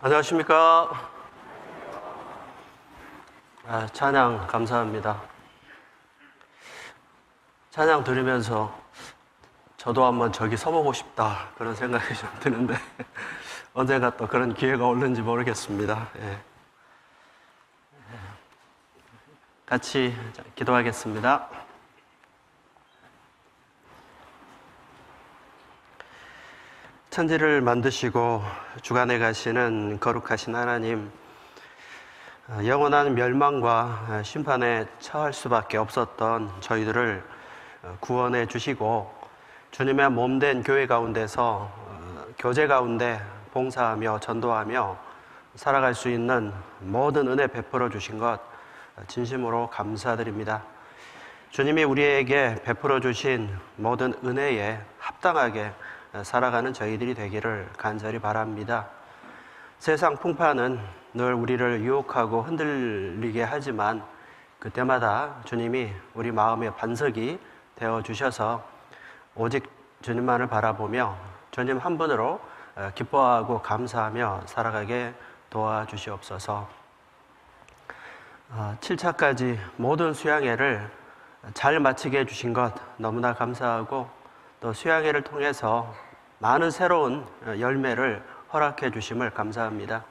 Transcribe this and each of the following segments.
안녕하십니까. 찬양 감사합니다. 찬양 들으면서 저도 한번 저기 서보고 싶다 그런 생각이 좀 드는데 언제가 또 그런 기회가 올는지 모르겠습니다. 같이 기도하겠습니다. 천지를 만드시고 주관해 가시는 거룩하신 하나님, 영원한 멸망과 심판에 처할 수밖에 없었던 저희들을 구원해 주시고 주님의 몸된 교회 가운데서 교제 가운데 봉사하며 전도하며 살아갈 수 있는 모든 은혜 베풀어 주신 것 진심으로 감사드립니다. 주님이 우리에게 베풀어 주신 모든 은혜에 합당하게 살아가는 저희들이 되기를 간절히 바랍니다. 세상 풍파는 늘 우리를 유혹하고 흔들리게 하지만 그때마다 주님이 우리 마음의 반석이 되어주셔서 오직 주님만을 바라보며 주님 한 분으로 기뻐하고 감사하며 살아가게 도와주시옵소서. 7차까지 모든 수양회를 잘 마치게 해주신 것 너무나 감사하고 또 수양회를 통해서 많은 새로운 열매를 허락해 주심을 감사합니다.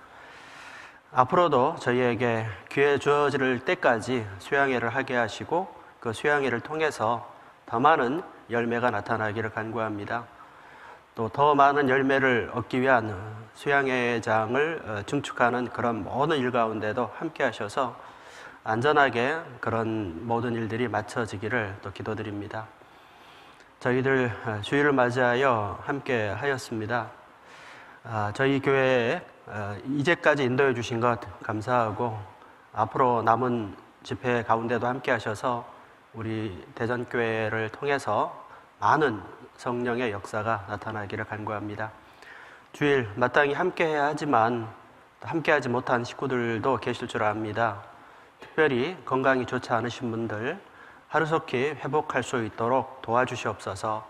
앞으로도 저희에게 기회 주어질 때까지 수양회를 하게 하시고 그 수양회를 통해서 더 많은 열매가 나타나기를 간구합니다. 또 더 많은 열매를 얻기 위한 수양회장을 증축하는 그런 모든 일 가운데도 함께 하셔서 안전하게 그런 모든 일들이 마쳐지기를 또 기도드립니다. 저희들 주일을 맞이하여 함께 하였습니다. 저희 교회에 이제까지 인도해 주신 것 감사하고 앞으로 남은 집회 가운데도 함께 하셔서 우리 대전교회를 통해서 많은 성령의 역사가 나타나기를 간구합니다. 주일 마땅히 함께 해야 하지만 함께 하지 못한 식구들도 계실 줄 압니다. 특별히 건강이 좋지 않으신 분들 하루속히 회복할 수 있도록 도와주시옵소서.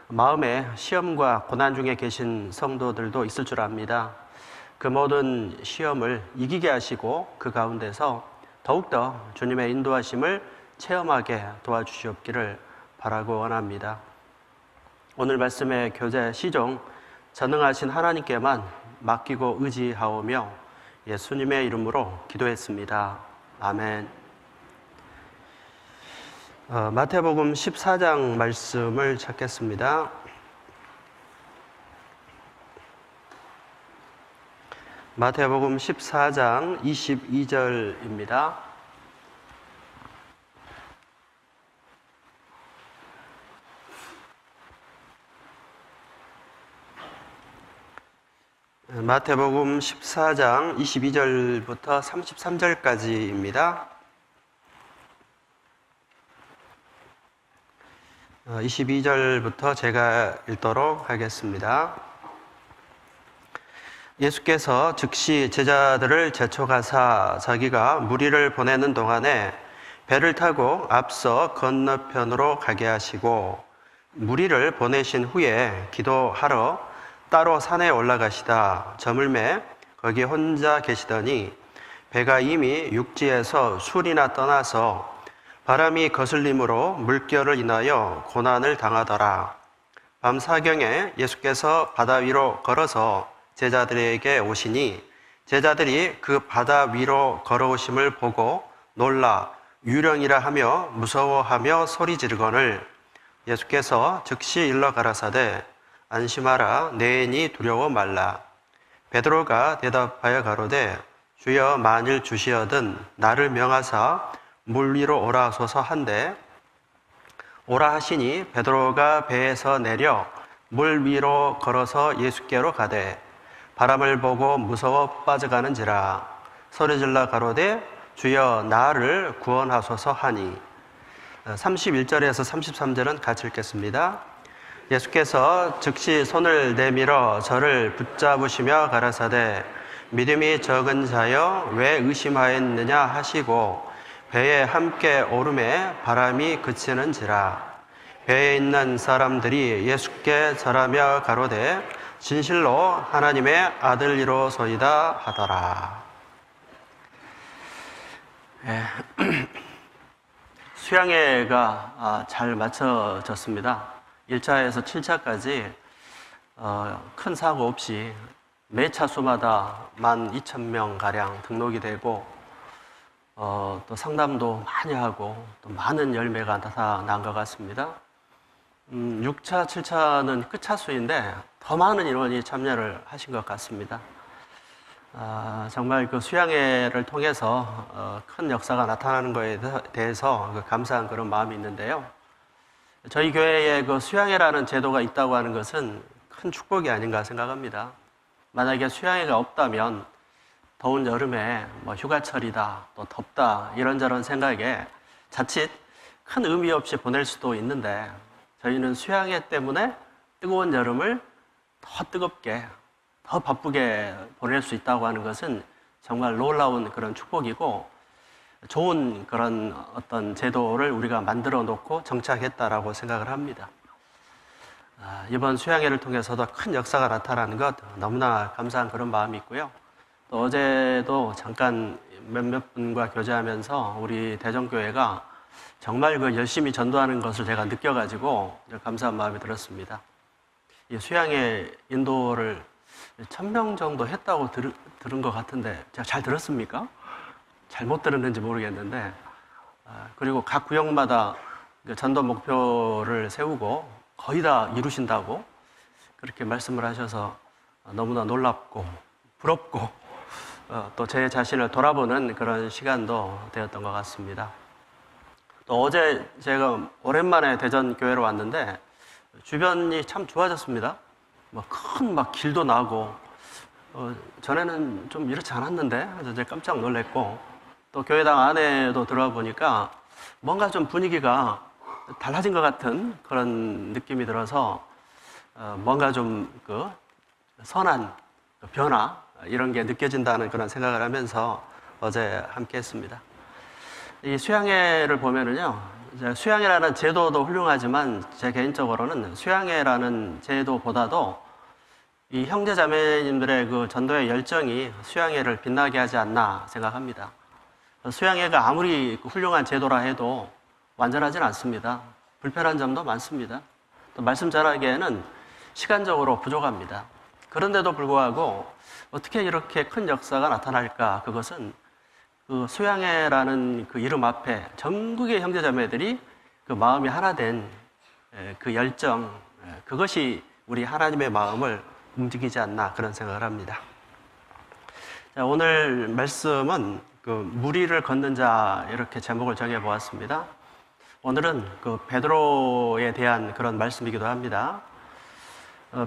마음에 시험과 고난 중에 계신 성도들도 있을 줄 압니다. 그 모든 시험을 이기게 하시고 그 가운데서 더욱더 주님의 인도하심을 체험하게 도와주시옵기를 바라고 원합니다. 오늘 말씀의 교재 시종 전능하신 하나님께만 맡기고 의지하오며 예수님의 이름으로 기도했습니다. 아멘. 마태복음 14장 말씀을 찾겠습니다. 마태복음 14장 22절입니다. 마태복음 14장 22절부터 33절까지입니다. 22절부터 제가 읽도록 하겠습니다. 예수께서 즉시 제자들을 재촉하사 자기가 무리를 보내는 동안에 배를 타고 앞서 건너편으로 가게 하시고 무리를 보내신 후에 기도하러 따로 산에 올라가시다 저물매 거기 혼자 계시더니 배가 이미 육지에서 술이나 떠나서 바람이 거슬림으로 물결을 인하여 고난을 당하더라. 밤 사경에 예수께서 바다 위로 걸어서 제자들에게 오시니 제자들이 그 바다 위로 걸어오심을 보고 놀라 유령이라 하며 무서워하며 소리 지르거늘 예수께서 즉시 일러 가라사대 안심하라 내인이 두려워 말라. 베드로가 대답하여 가로되 주여 만일 주시어든 나를 명하사 물 위로 오라 하소서 한데 오라 하시니 베드로가 배에서 내려 물 위로 걸어서 예수께로 가되 바람을 보고 무서워 빠져가는지라 소리질러 가로되 주여 나를 구원하소서 하니 31절에서 33절은 같이 읽겠습니다. 예수께서 즉시 손을 내밀어 저를 붙잡으시며 가라사대 믿음이 적은 자여 왜 의심하였느냐 하시고 배에 함께 오름에 바람이 그치는지라 배에 있는 사람들이 예수께 절하며 가로되 진실로 하나님의 아들이로소이다 하더라. 예. 수양회가 잘 마쳐졌습니다. 1차에서 7차까지 큰 사고 없이 매 차수마다 12,000명 가량 등록이 되고 또 상담도 많이 하고 또 많은 열매가 나타난 것 같습니다. 6차, 7차는 끝차수인데 더 많은 인원이 참여를 하신 것 같습니다. 정말 그 수양회를 통해서 큰 역사가 나타나는 것에 대해서 감사한 그런 마음이 있는데요. 저희 교회에 그 수양회라는 제도가 있다고 하는 것은 큰 축복이 아닌가 생각합니다. 만약에 수양회가 없다면 더운 여름에 뭐 휴가철이다, 또 덥다 이런저런 생각에 자칫 큰 의미 없이 보낼 수도 있는데 저희는 수양회 때문에 뜨거운 여름을 더 뜨겁게, 더 바쁘게 보낼 수 있다고 하는 것은 정말 놀라운 그런 축복이고 좋은 그런 어떤 제도를 우리가 만들어 놓고 정착했다라고 생각을 합니다. 이번 수양회를 통해서도 큰 역사가 나타나는 것 너무나 감사한 그런 마음이 있고요. 또 어제도 잠깐 몇몇 분과 교제하면서 우리 대전교회가 정말 그 열심히 전도하는 것을 제가 느껴가지고 감사한 마음이 들었습니다. 이 수양회 인도를 1,000명 정도 했다고 들은 것 같은데 제가 잘 들었습니까? 잘못 들었는지 모르겠는데 그리고 각 구역마다 전도 목표를 세우고 거의 다 이루신다고 그렇게 말씀을 하셔서 너무나 놀랍고 부럽고 또 제 자신을 돌아보는 그런 시간도 되었던 것 같습니다. 또 어제 제가 오랜만에 대전 교회로 왔는데 주변이 참 좋아졌습니다. 큰 길도 나고 전에는 좀 이렇지 않았는데 그래서 제가 깜짝 놀랐고 또 교회당 안에도 들어와 보니까 뭔가 좀 분위기가 달라진 것 같은 그런 느낌이 들어서 뭔가 좀 그 선한 변화 이런 게 느껴진다는 그런 생각을 하면서 어제 함께 했습니다. 이 수양회를 보면은요, 수양회라는 제도도 훌륭하지만 제 개인적으로는 수양회라는 제도보다도 이 형제 자매님들의 그 전도의 열정이 수양회를 빛나게 하지 않나 생각합니다. 수양회가 아무리 훌륭한 제도라 해도 완전하진 않습니다. 불편한 점도 많습니다. 또 말씀 전하기에는 시간적으로 부족합니다. 그런데도 불구하고 어떻게 이렇게 큰 역사가 나타날까? 그것은 그 수양회라는 그 이름 앞에 전국의 형제자매들이 그 마음이 하나 된 그 열정, 그것이 우리 하나님의 마음을 움직이지 않나 그런 생각을 합니다. 자, 오늘 말씀은 그 무리를 걷는 자 이렇게 제목을 정해 보았습니다. 오늘은 그 베드로에 대한 그런 말씀이기도 합니다.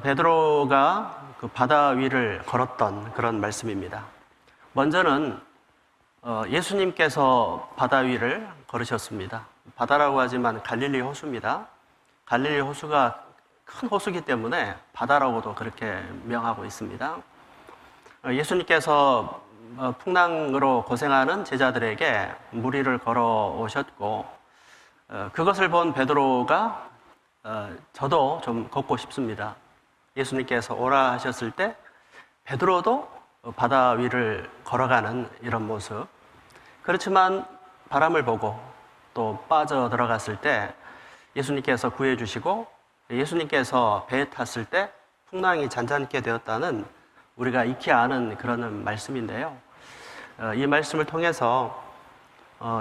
베드로가 그 바다 위를 걸었던 그런 말씀입니다. 먼저는 예수님께서 바다 위를 걸으셨습니다. 바다라고 하지만 갈릴리 호수입니다. 갈릴리 호수가 큰 호수이기 때문에 바다라고도 그렇게 명하고 있습니다. 예수님께서 풍랑으로 고생하는 제자들에게 무리를 걸어 오셨고 그것을 본 베드로가 저도 좀 걷고 싶습니다. 예수님께서 오라 하셨을 때 베드로도 바다 위를 걸어가는 이런 모습. 그렇지만 바람을 보고 또 빠져 들어갔을 때 예수님께서 구해주시고 예수님께서 배에 탔을 때 풍랑이 잔잔케 되었다는 우리가 익히 아는 그런 말씀인데요. 이 말씀을 통해서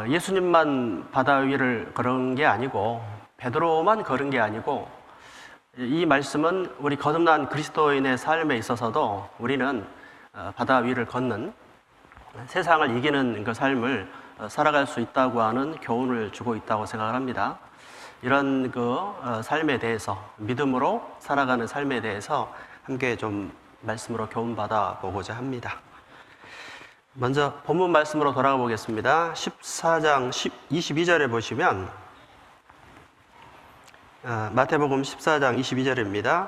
예수님만 바다 위를 걸은 게 아니고 베드로만 걸은 게 아니고 이 말씀은 우리 거듭난 그리스도인의 삶에 있어서도 우리는 바다 위를 걷는 세상을 이기는 그 삶을 살아갈 수 있다고 하는 교훈을 주고 있다고 생각을 합니다. 이런 그 삶에 대해서 믿음으로 살아가는 삶에 대해서 함께 좀 말씀으로 교훈 받아 보고자 합니다. 먼저 본문 말씀으로 돌아가 보겠습니다. 14장 22절에 보시면 마태복음 14장 22절입니다.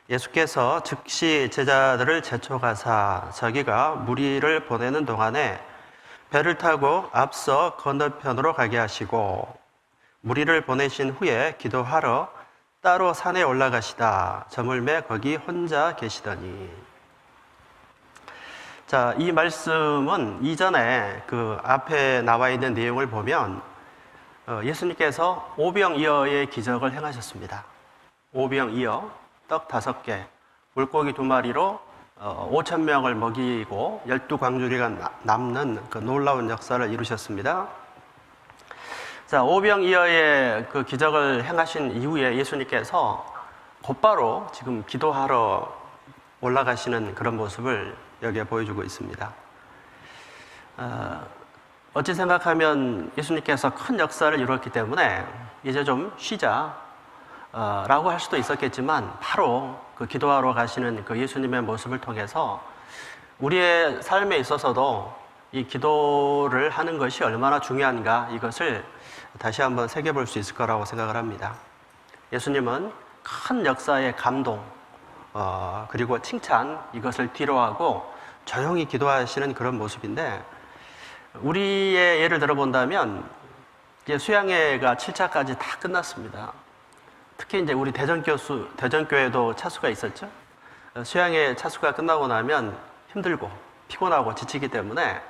예수께서 즉시 제자들을 재촉하사 자기가 무리를 보내는 동안에 배를 타고 앞서 건너편으로 가게 하시고 무리를 보내신 후에 기도하러 따로 산에 올라가시다 점을 매 거기 혼자 계시더니. 자, 이 말씀은 이전에 그 앞에 나와 있는 내용을 보면 예수님께서 오병이어의 기적을 행하셨습니다. 오병이어, 떡 5개, 물고기 2마리로 5,000명을 먹이고 12광주리가 남는 그 놀라운 역사를 이루셨습니다. 자, 오병이어의 그 기적을 행하신 이후에 예수님께서 곧바로 지금 기도하러 올라가시는 그런 모습을 여기에 보여주고 있습니다. 어찌 생각하면 예수님께서 큰 역사를 이루었기 때문에 이제 좀 쉬자 라고 할 수도 있었겠지만, 바로 그 기도하러 가시는 그 예수님의 모습을 통해서 우리의 삶에 있어서도 이 기도를 하는 것이 얼마나 중요한가, 이것을 다시 한번 새겨볼 수 있을 거라고 생각을 합니다. 예수님은 큰 역사의 감동, 그리고 칭찬, 이것을 뒤로하고 조용히 기도하시는 그런 모습인데, 우리의 예를 들어본다면 이제 수양회가 7차까지 다 끝났습니다. 특히 이제 우리 대전교회도 차수가 있었죠. 수양회 차수가 끝나고 나면 힘들고 피곤하고 지치기 때문에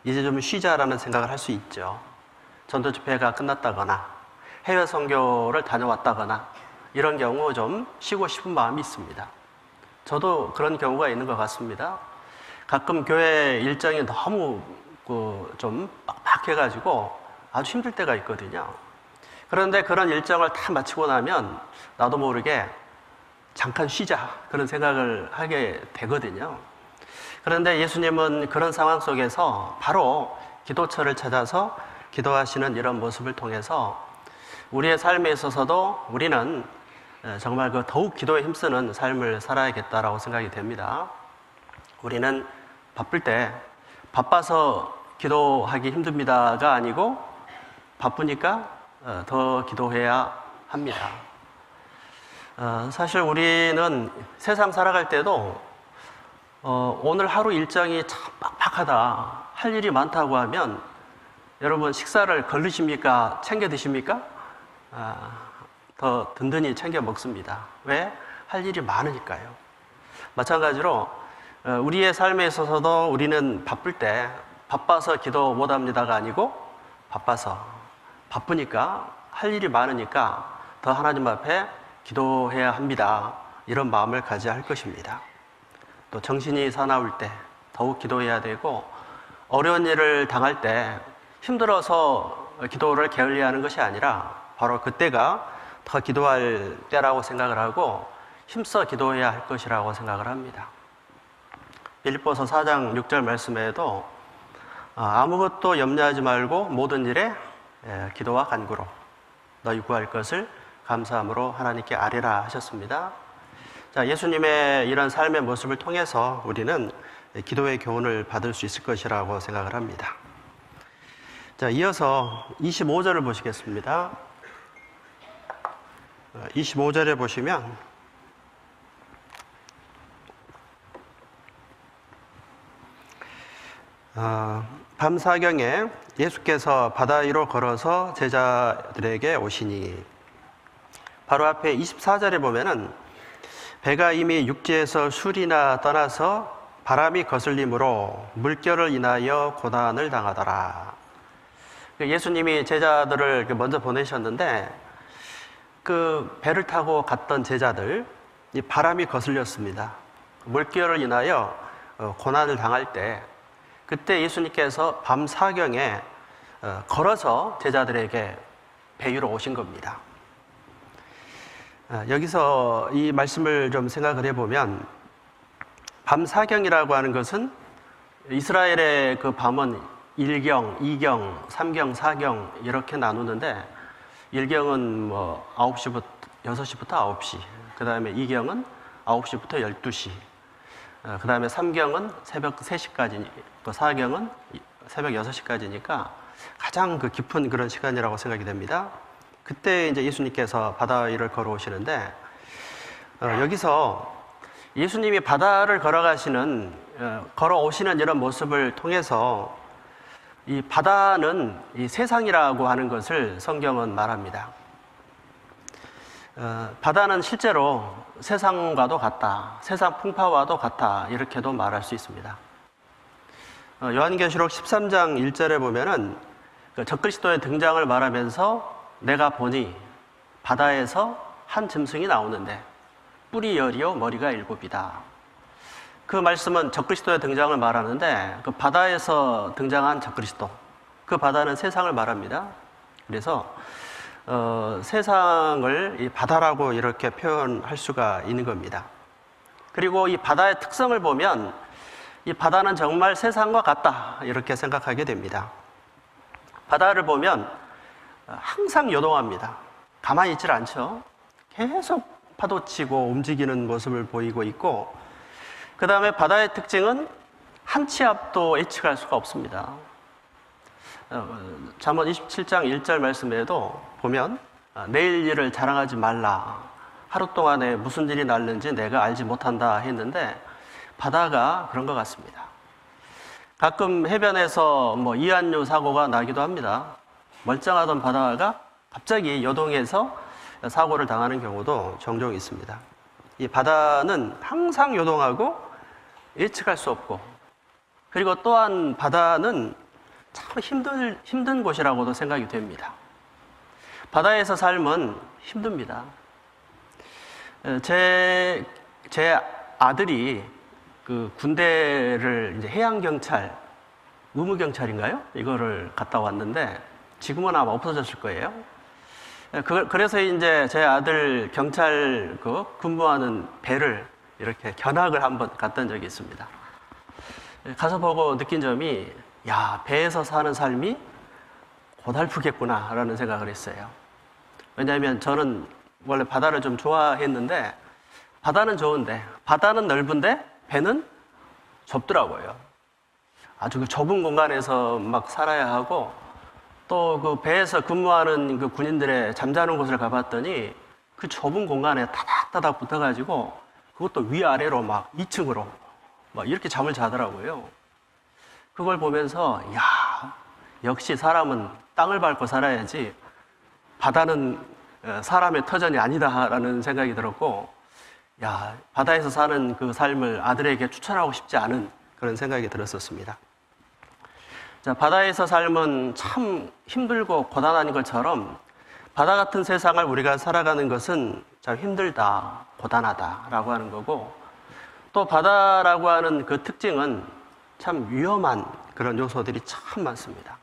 이제 좀 쉬자라는 생각을 할 수 있죠. 전도 집회가 끝났다거나 해외 선교를 다녀왔다거나 이런 경우 좀 쉬고 싶은 마음이 있습니다. 저도 그런 경우가 있는 것 같습니다. 가끔 교회 일정이 너무 좀 빡빡해가지고 아주 힘들 때가 있거든요. 그런데 그런 일정을 다 마치고 나면 나도 모르게 잠깐 쉬자, 그런 생각을 하게 되거든요. 그런데 예수님은 그런 상황 속에서 바로 기도처를 찾아서 기도하시는 이런 모습을 통해서 우리의 삶에 있어서도 우리는 정말 그 더욱 기도에 힘쓰는 삶을 살아야겠다라고 생각이 됩니다. 우리는 바쁠 때 바빠서 기도하기 힘듭니다가 아니고 바쁘니까 더 기도해야 합니다. 사실 우리는 세상 살아갈 때도 오늘 하루 일정이 참 빡빡하다, 할 일이 많다고 하면 여러분 식사를 거르십니까? 챙겨 드십니까? 더 든든히 챙겨 먹습니다. 왜? 할 일이 많으니까요. 마찬가지로 우리의 삶에 있어서도 우리는 바쁠 때 바빠서 기도 못합니다가 아니고 바쁘니까, 할 일이 많으니까 더 하나님 앞에 기도해야 합니다, 이런 마음을 가져야 할 것입니다. 또 정신이 사나울 때 더욱 기도해야 되고, 어려운 일을 당할 때 힘들어서 기도를 게을리하는 것이 아니라 바로 그때가 더 기도할 때라고 생각을 하고 힘써 기도해야 할 것이라고 생각을 합니다. 빌립보서 4장 6절 말씀에도 아무것도 염려하지 말고 모든 일에 기도와 간구로 너희 구할 것을 감사함으로 하나님께 아뢰라 하셨습니다. 자, 예수님의 이런 삶의 모습을 통해서 우리는 기도의 교훈을 받을 수 있을 것이라고 생각을 합니다. 자, 이어서 25절을 보시겠습니다. 25절에 보시면 밤사경에 예수께서 바다 위로 걸어서 제자들에게 오시니, 바로 앞에 24절에 보면은 배가 이미 육지에서 술이나 떠나서 바람이 거슬림으로 물결을 인하여 고난을 당하더라. 예수님이 제자들을 먼저 보내셨는데 그 배를 타고 갔던 제자들, 이 바람이 거슬렸습니다. 물결을 인하여 고난을 당할 때, 그때 예수님께서 밤사경에 걸어서 제자들에게 배 위로 오신 겁니다. 여기서 이 말씀을 좀 생각을 해보면, 밤사경이라고 하는 것은 이스라엘의 그 밤은 1경, 2경, 3경, 4경 이렇게 나누는데, 1경은 6시부터 9시, 그 다음에 2경은 9시부터 12시, 그 다음에 3경은 새벽 3시까지, 또 4경은 새벽 6시까지니까 가장 그 깊은 그런 시간이라고 생각이 됩니다. 그때 이제 예수님께서 바다 위를 걸어오시는데, 여기서 예수님이 바다를 걸어오시는 이런 모습을 통해서 이 바다는 이 세상이라고 하는 것을 성경은 말합니다. 바다는 실제로 세상과도 같다, 세상 풍파와도 같다, 이렇게도 말할 수 있습니다. 요한계시록 13장 1절에 보면은 적그리스도의 등장을 말하면서 내가 보니 바다에서 한 짐승이 나오는데 뿔이 10이요 머리가 7이다. 그 말씀은 적그리스도의 등장을 말하는데 그 바다에서 등장한 적그리스도, 그 바다는 세상을 말합니다. 그래서 세상을 이 바다라고 이렇게 표현할 수가 있는 겁니다. 그리고 이 바다의 특성을 보면 이 바다는 정말 세상과 같다, 이렇게 생각하게 됩니다. 바다를 보면 항상 요동합니다. 가만히 있질 않죠. 계속 파도치고 움직이는 모습을 보이고 있고, 그 다음에 바다의 특징은 한 치 앞도 예측할 수가 없습니다. 잠언 27장 1절 말씀에도 보면 내일 일을 자랑하지 말라, 하루 동안에 무슨 일이 날는지 내가 알지 못한다 했는데 바다가 그런 것 같습니다. 가끔 해변에서 이안류 사고가 나기도 합니다. 멀쩡하던 바다가 갑자기 요동해서 사고를 당하는 경우도 종종 있습니다. 이 바다는 항상 요동하고 예측할 수 없고, 그리고 또한 바다는 참 힘든 곳이라고도 생각이 됩니다. 바다에서 삶은 힘듭니다. 제 아들이 그 군대를 이제 해양경찰, 의무경찰인가요? 이거를 갔다 왔는데 지금은 아마 없어졌을 거예요. 그래서 이제 제 아들 경찰 근무하는 배를 이렇게 견학을 한번 갔던 적이 있습니다. 가서 보고 느낀 점이, 야, 배에서 사는 삶이 고달프겠구나 라는 생각을 했어요. 왜냐하면 저는 원래 바다를 좀 좋아했는데, 바다는 좋은데, 바다는 넓은데 배는 좁더라고요. 아주 그 좁은 공간에서 막 살아야 하고, 또 그 배에서 근무하는 그 군인들의 잠자는 곳을 가봤더니 그 좁은 공간에 타닥타닥 붙어가지고 그것도 위아래로 막 2층으로 막 이렇게 잠을 자더라고요. 그걸 보면서, 야, 역시 사람은 땅을 밟고 살아야지 바다는 사람의 터전이 아니다라는 생각이 들었고, 야, 바다에서 사는 그 삶을 아들에게 추천하고 싶지 않은 그런 생각이 들었었습니다. 자, 바다에서 삶은 참 힘들고 고단한 것처럼 바다 같은 세상을 우리가 살아가는 것은 참 힘들다, 고단하다라고 하는 거고, 또 바다라고 하는 그 특징은 참 위험한 그런 요소들이 참 많습니다.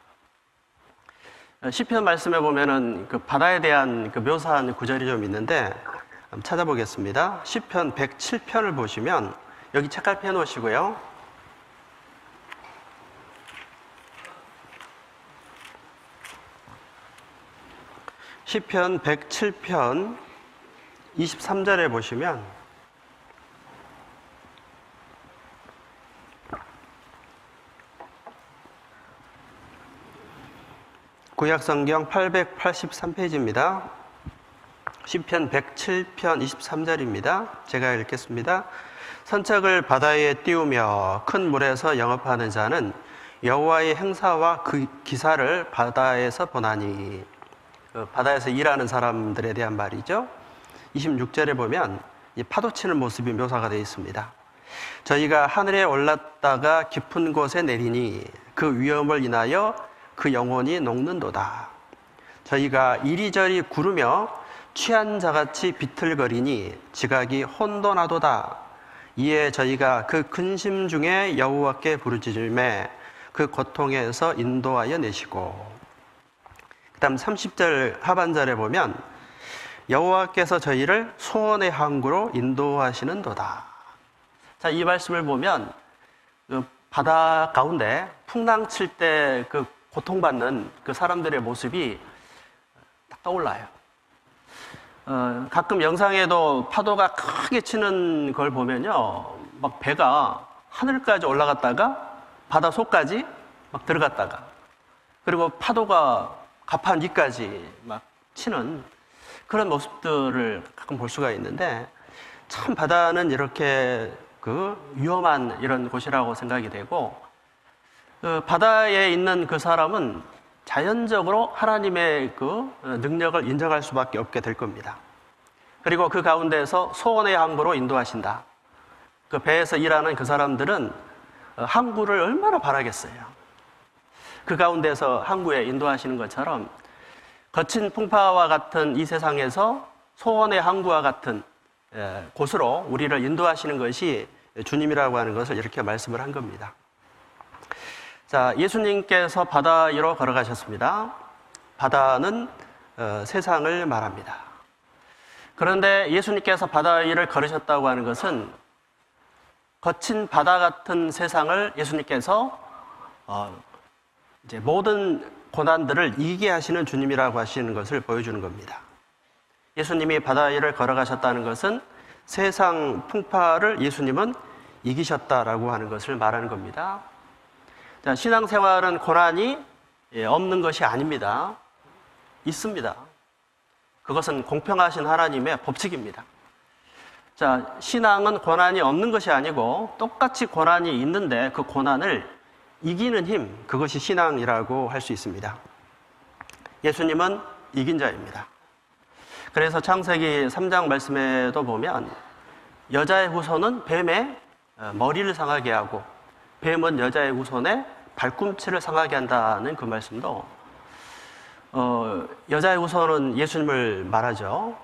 시편 말씀에 보면은 그 바다에 대한 그 묘사한 구절이 좀 있는데 한번 찾아보겠습니다. 시편 107편을 보시면 여기 책갈피 해놓으시고요. 시편 107편 23절에 보시면 구약성경 883페이지입니다. 시편 107편 23절입니다. 제가 읽겠습니다. 선책을 바다에 띄우며 큰 물에서 영업하는 자는 여호와의 행사와 그 기사를 바다에서 보나니. 바다에서 일하는 사람들에 대한 말이죠. 26절에 보면 이 파도치는 모습이 묘사가 되어 있습니다. 저희가 하늘에 올랐다가 깊은 곳에 내리니 그 위험을 인하여 그 영혼이 녹는도다. 저희가 이리저리 구르며 취한 자같이 비틀거리니 지각이 혼돈하도다. 이에 저희가 그 근심 중에 여호와께 부르짖으매 그 고통에서 인도하여 내시고. 그 다음 30절 하반절에 보면 여호와께서 저희를 소원의 항구로 인도하시는도다. 자, 이 말씀을 보면 그 바다 가운데 풍랑 칠 때 그 고통받는 그 사람들의 모습이 딱 떠올라요. 가끔 영상에도 파도가 크게 치는 걸 보면요, 막 배가 하늘까지 올라갔다가 바다 속까지 막 들어갔다가, 그리고 파도가 가판 위까지 막 치는 그런 모습들을 가끔 볼 수가 있는데, 참 바다는 이렇게 그 위험한 이런 곳이라고 생각이 되고, 그 바다에 있는 그 사람은 자연적으로 하나님의 그 능력을 인정할 수밖에 없게 될 겁니다. 그리고 그 가운데에서 소원의 항구로 인도하신다. 그 배에서 일하는 그 사람들은 항구를 얼마나 바라겠어요. 그 가운데서 항구에 인도하시는 것처럼 거친 풍파와 같은 이 세상에서 소원의 항구와 같은 곳으로 우리를 인도하시는 것이 주님이라고 하는 것을 이렇게 말씀을 한 겁니다. 자, 예수님께서 바다 위로 걸어가셨습니다. 바다는 세상을 말합니다. 그런데 예수님께서 바다 위를 걸으셨다고 하는 것은 거친 바다 같은 세상을 예수님께서 이제 모든 고난들을 이기게 하시는 주님이라고 하시는 것을 보여주는 겁니다. 예수님이 바다 위를 걸어가셨다는 것은 세상 풍파를 예수님은 이기셨다라고 하는 것을 말하는 겁니다. 자, 신앙생활은 고난이 없는 것이 아닙니다. 있습니다. 그것은 공평하신 하나님의 법칙입니다. 자, 신앙은 고난이 없는 것이 아니고 똑같이 고난이 있는데 그 고난을 이기는 힘, 그것이 신앙이라고 할 수 있습니다. 예수님은 이긴 자입니다. 그래서 창세기 3장 말씀에도 보면 여자의 후손은 뱀의 머리를 상하게 하고 뱀은 여자의 후손의 발꿈치를 상하게 한다는 그 말씀도 여자의 후손은 예수님을 말하죠.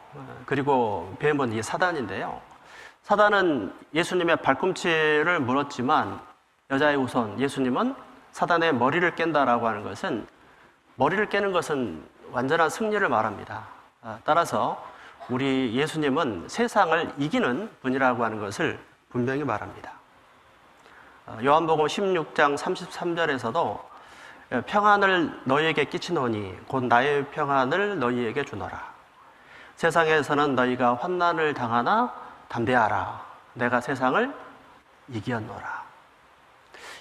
그리고 뱀은 이게 사단인데요. 사단은 예수님의 발꿈치를 물었지만 여자의 후손 예수님은 사단의 머리를 깬다라고 하는 것은 머리를 깨는 것은 완전한 승리를 말합니다. 따라서 우리 예수님은 세상을 이기는 분이라고 하는 것을 분명히 말합니다. 요한복음 16장 33절에서도 평안을 너희에게 끼치노니 곧 나의 평안을 너희에게 주노라. 세상에서는 너희가 환난을 당하나 담대하라. 내가 세상을 이기었노라.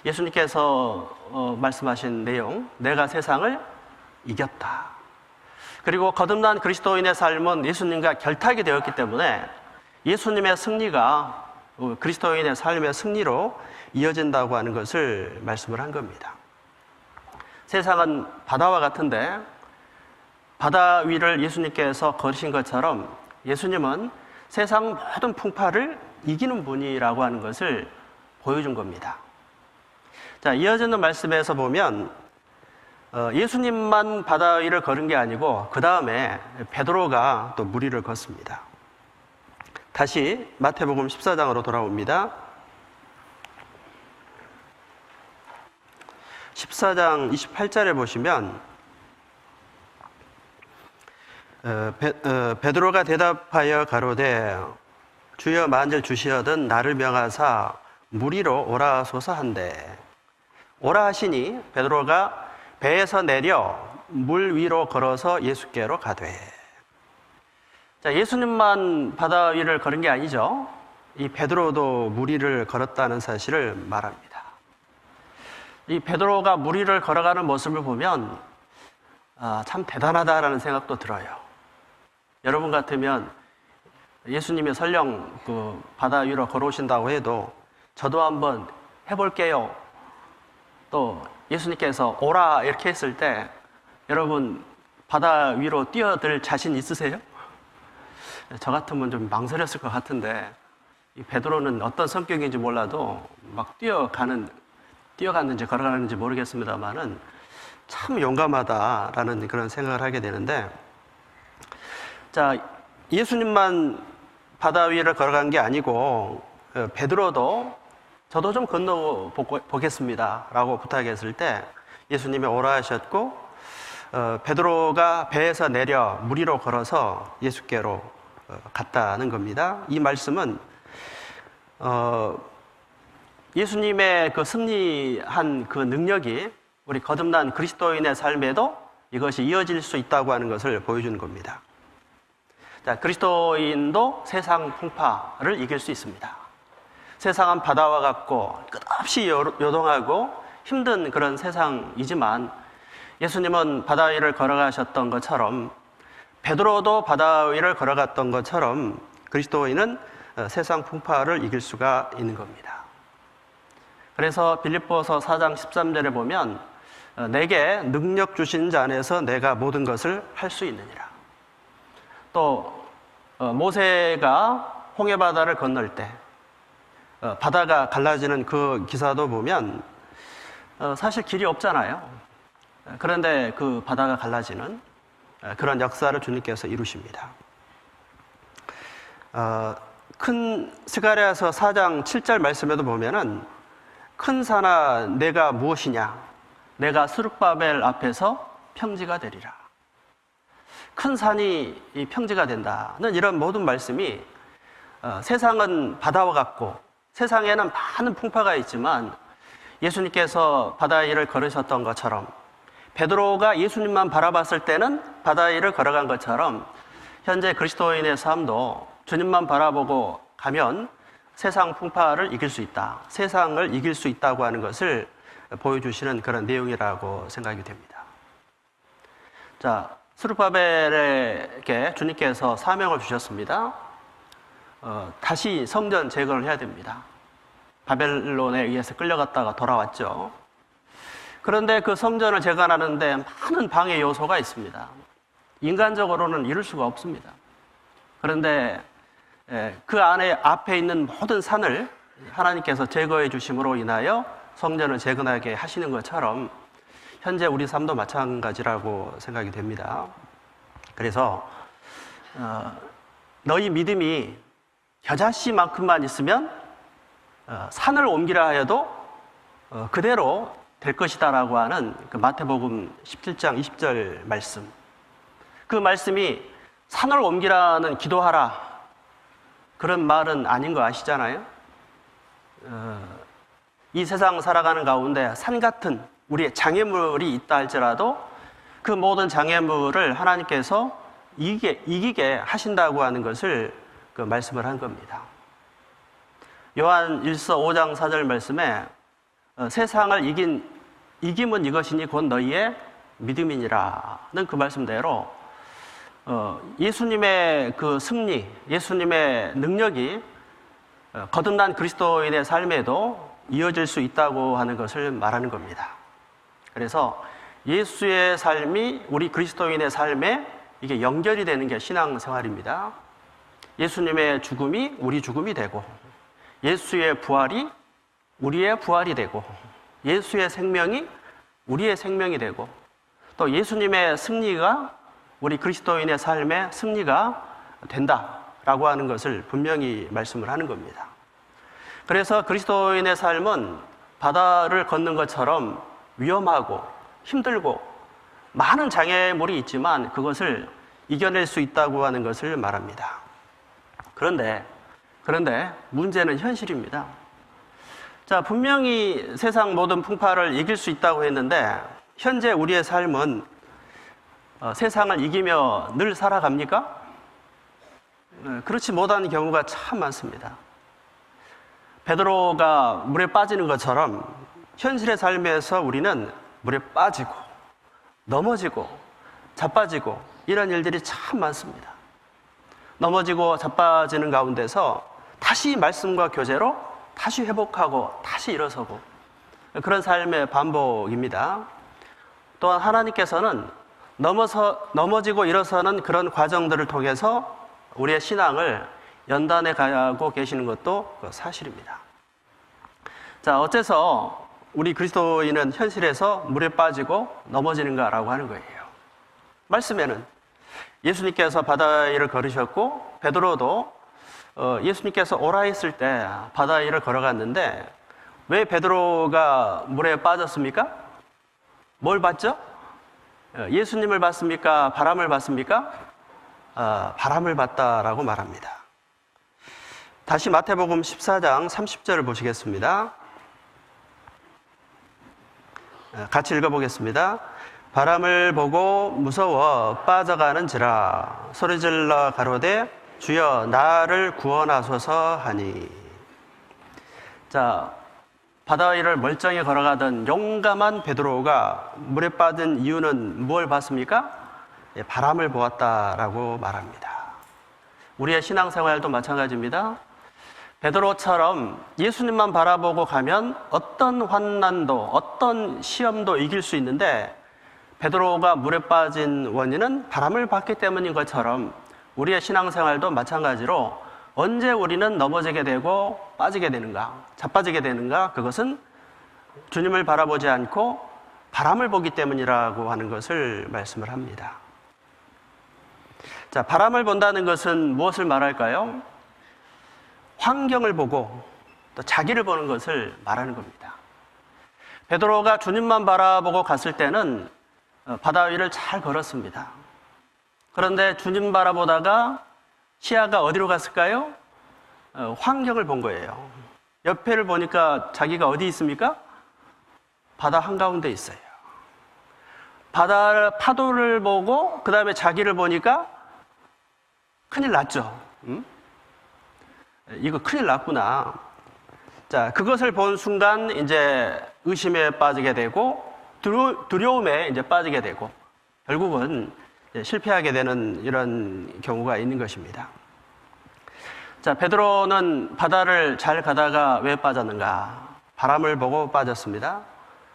예수님께서 말씀하신 내용, 내가 세상을 이겼다. 그리고 거듭난 그리스도인의 삶은 예수님과 결탁이 되었기 때문에 예수님의 승리가 그리스도인의 삶의 승리로 이어진다고 하는 것을 말씀을 한 겁니다. 세상은 바다와 같은데 바다 위를 예수님께서 걸으신 것처럼 예수님은 세상 모든 풍파를 이기는 분이라고 하는 것을 보여준 겁니다. 자, 이어지는 말씀에서 보면 예수님만 바다 위를 걸은 게 아니고 그 다음에 베드로가 또 물 위를 걷습니다. 다시 마태복음 14장으로 돌아옵니다. 14장 28절에 보시면 베드로가 대답하여 가로되 주여 만일 주시어든 나를 명하사 물 위로 오라 하소서 한대. 오라 하시니 베드로가 배에서 내려 물 위로 걸어서 예수께로 가되. 자, 예수님만 바다 위를 걸은 게 아니죠. 이 베드로도 물 위를 걸었다는 사실을 말합니다. 이 베드로가 물 위를 걸어가는 모습을 보면 참 대단하다라는 생각도 들어요. 여러분 같으면 예수님이 설령 그 바다 위로 걸어오신다고 해도 저도 한번 해볼게요. 또 예수님께서 오라 이렇게 했을 때 여러분 바다 위로 뛰어들 자신 있으세요? 저 같으면 좀 망설였을 것 같은데 이 베드로는 어떤 성격인지 몰라도 막 뛰어갔는지 걸어가는지 모르겠습니다만은 참 용감하다라는 그런 생각을 하게 되는데, 자, 예수님만 바다 위를 걸어간 게 아니고 베드로도 저도 좀 건너보겠습니다 라고 부탁했을 때 예수님이 오라 하셨고 베드로가 배에서 내려 물 위로 걸어서 예수께로 갔다는 겁니다. 이 말씀은 예수님의 그 승리한 그 능력이 우리 거듭난 그리스도인의 삶에도 이것이 이어질 수 있다고 하는 것을 보여주는 겁니다. 자, 그리스도인도 세상 풍파를 이길 수 있습니다. 세상은 바다와 같고 끝없이 요동하고 힘든 그런 세상이지만 예수님은 바다 위를 걸어가셨던 것처럼 베드로도 바다 위를 걸어갔던 것처럼 그리스도인은 세상 풍파를 이길 수가 있는 겁니다. 그래서 빌립보서 4장 13절에 보면 내게 능력 주신 자 안에서 내가 모든 것을 할 수 있느니라. 또 모세가 홍해바다를 건널 때 바다가 갈라지는 그 기사도 보면 사실 길이 없잖아요. 그런데 그 바다가 갈라지는 그런 역사를 주님께서 이루십니다. 큰 스가랴서 4장 7절 말씀에도 보면은 큰 산아 내가 무엇이냐 내가 스룹바벨 앞에서 평지가 되리라. 큰 산이 평지가 된다는 이런 모든 말씀이 세상은 바다와 같고 세상에는 많은 풍파가 있지만 예수님께서 바다 위를 걸으셨던 것처럼 베드로가 예수님만 바라봤을 때는 바다 위를 걸어간 것처럼 현재 그리스도인의 삶도 주님만 바라보고 가면 세상 풍파를 이길 수 있다. 세상을 이길 수 있다고 하는 것을 보여주시는 그런 내용이라고 생각이 됩니다. 자, 스룹바벨에게 주님께서 사명을 주셨습니다. 다시 성전 재건을 해야 됩니다. 바벨론에 의해서 끌려갔다가 돌아왔죠. 그런데 그 성전을 재건하는데 많은 방해 요소가 있습니다. 인간적으로는 이룰 수가 없습니다. 그런데 그 안에 앞에 있는 모든 산을 하나님께서 제거해 주심으로 인하여 성전을 재건하게 하시는 것처럼 현재 우리 삶도 마찬가지라고 생각이 됩니다. 그래서 너희 믿음이 겨자씨만큼만 있으면 산을 옮기라 하여도 그대로 될 것이다라고 하는 그 마태복음 17장 20절 말씀. 그 말씀이 산을 옮기라는 기도하라 그런 말은 아닌 거 아시잖아요? 이 세상 살아가는 가운데 산 같은 우리의 장애물이 있다 할지라도 그 모든 장애물을 하나님께서 이기게 하신다고 하는 것을 그 말씀을 한 겁니다. 요한 1서 5장 4절 말씀에 세상을 이김은 이것이니 곧 너희의 믿음이니라는 그 말씀대로 예수님의 그 승리, 예수님의 능력이 거듭난 그리스도인의 삶에도 이어질 수 있다고 하는 것을 말하는 겁니다. 그래서 예수의 삶이 우리 그리스도인의 삶에 이게 연결이 되는 게 신앙생활입니다. 예수님의 죽음이 우리 죽음이 되고 예수의 부활이 우리의 부활이 되고 예수의 생명이 우리의 생명이 되고 또 예수님의 승리가 우리 그리스도인의 삶의 승리가 된다라고 하는 것을 분명히 말씀을 하는 겁니다. 그래서 그리스도인의 삶은 바다를 걷는 것처럼 위험하고 힘들고 많은 장애물이 있지만 그것을 이겨낼 수 있다고 하는 것을 말합니다. 그런데 문제는 현실입니다. 자, 분명히 세상 모든 풍파를 이길 수 있다고 했는데 현재 우리의 삶은 세상을 이기며 늘 살아갑니까? 그렇지 못한 경우가 참 많습니다. 베드로가 물에 빠지는 것처럼 현실의 삶에서 우리는 물에 빠지고 넘어지고 자빠지고 이런 일들이 참 많습니다. 넘어지고 자빠지는 가운데서 다시 말씀과 교제로 다시 회복하고 다시 일어서고 그런 삶의 반복입니다. 또한 하나님께서는 넘어지고 일어서는 그런 과정들을 통해서 우리의 신앙을 연단해 가고 계시는 것도 사실입니다. 자, 어째서 우리 그리스도인은 현실에서 물에 빠지고 넘어지는가라고 하는 거예요. 말씀에는 예수님께서 바다 위를 걸으셨고 베드로도 예수님께서 오라 했을 때 바다 위를 걸어갔는데 왜 베드로가 물에 빠졌습니까? 뭘 봤죠? 예수님을 봤습니까? 바람을 봤습니까? 바람을 봤다라고 말합니다. 다시 마태복음 14장 30절을 보시겠습니다. 같이 읽어보겠습니다. 바람을 보고 무서워 빠져가는지라 소리질러 가로되 주여 나를 구원하소서 하니. 자, 바다 위를 멀쩡히 걸어가던 용감한 베드로가 물에 빠진 이유는 무엇을 봤습니까? 바람을 보았다라고 말합니다. 우리의 신앙생활도 마찬가지입니다. 베드로처럼 예수님만 바라보고 가면 어떤 환난도 어떤 시험도 이길 수 있는데 베드로가 물에 빠진 원인은 바람을 봤기 때문인 것처럼 우리의 신앙생활도 마찬가지로 언제 우리는 넘어지게 되고 빠지게 되는가, 자빠지게 되는가, 그것은 주님을 바라보지 않고 바람을 보기 때문이라고 하는 것을 말씀을 합니다. 자, 바람을 본다는 것은 무엇을 말할까요? 환경을 보고 또 자기를 보는 것을 말하는 겁니다. 베드로가 주님만 바라보고 갔을 때는 바다 위를 잘 걸었습니다. 그런데 주님 바라보다가 시야가 어디로 갔을까요? 환경을 본 거예요. 옆에를 보니까 자기가 어디 있습니까? 바다 한가운데 있어요. 바다 파도를 보고 그 다음에 자기를 보니까 큰일 났죠. 이거 큰일 났구나. 자, 그것을 본 순간 이제 의심에 빠지게 되고 두려움에 이제 빠지게 되고 결국은 실패하게 되는 이런 경우가 있는 것입니다. 자, 베드로는 바다를 잘 가다가 왜 빠졌는가? 바람을 보고 빠졌습니다.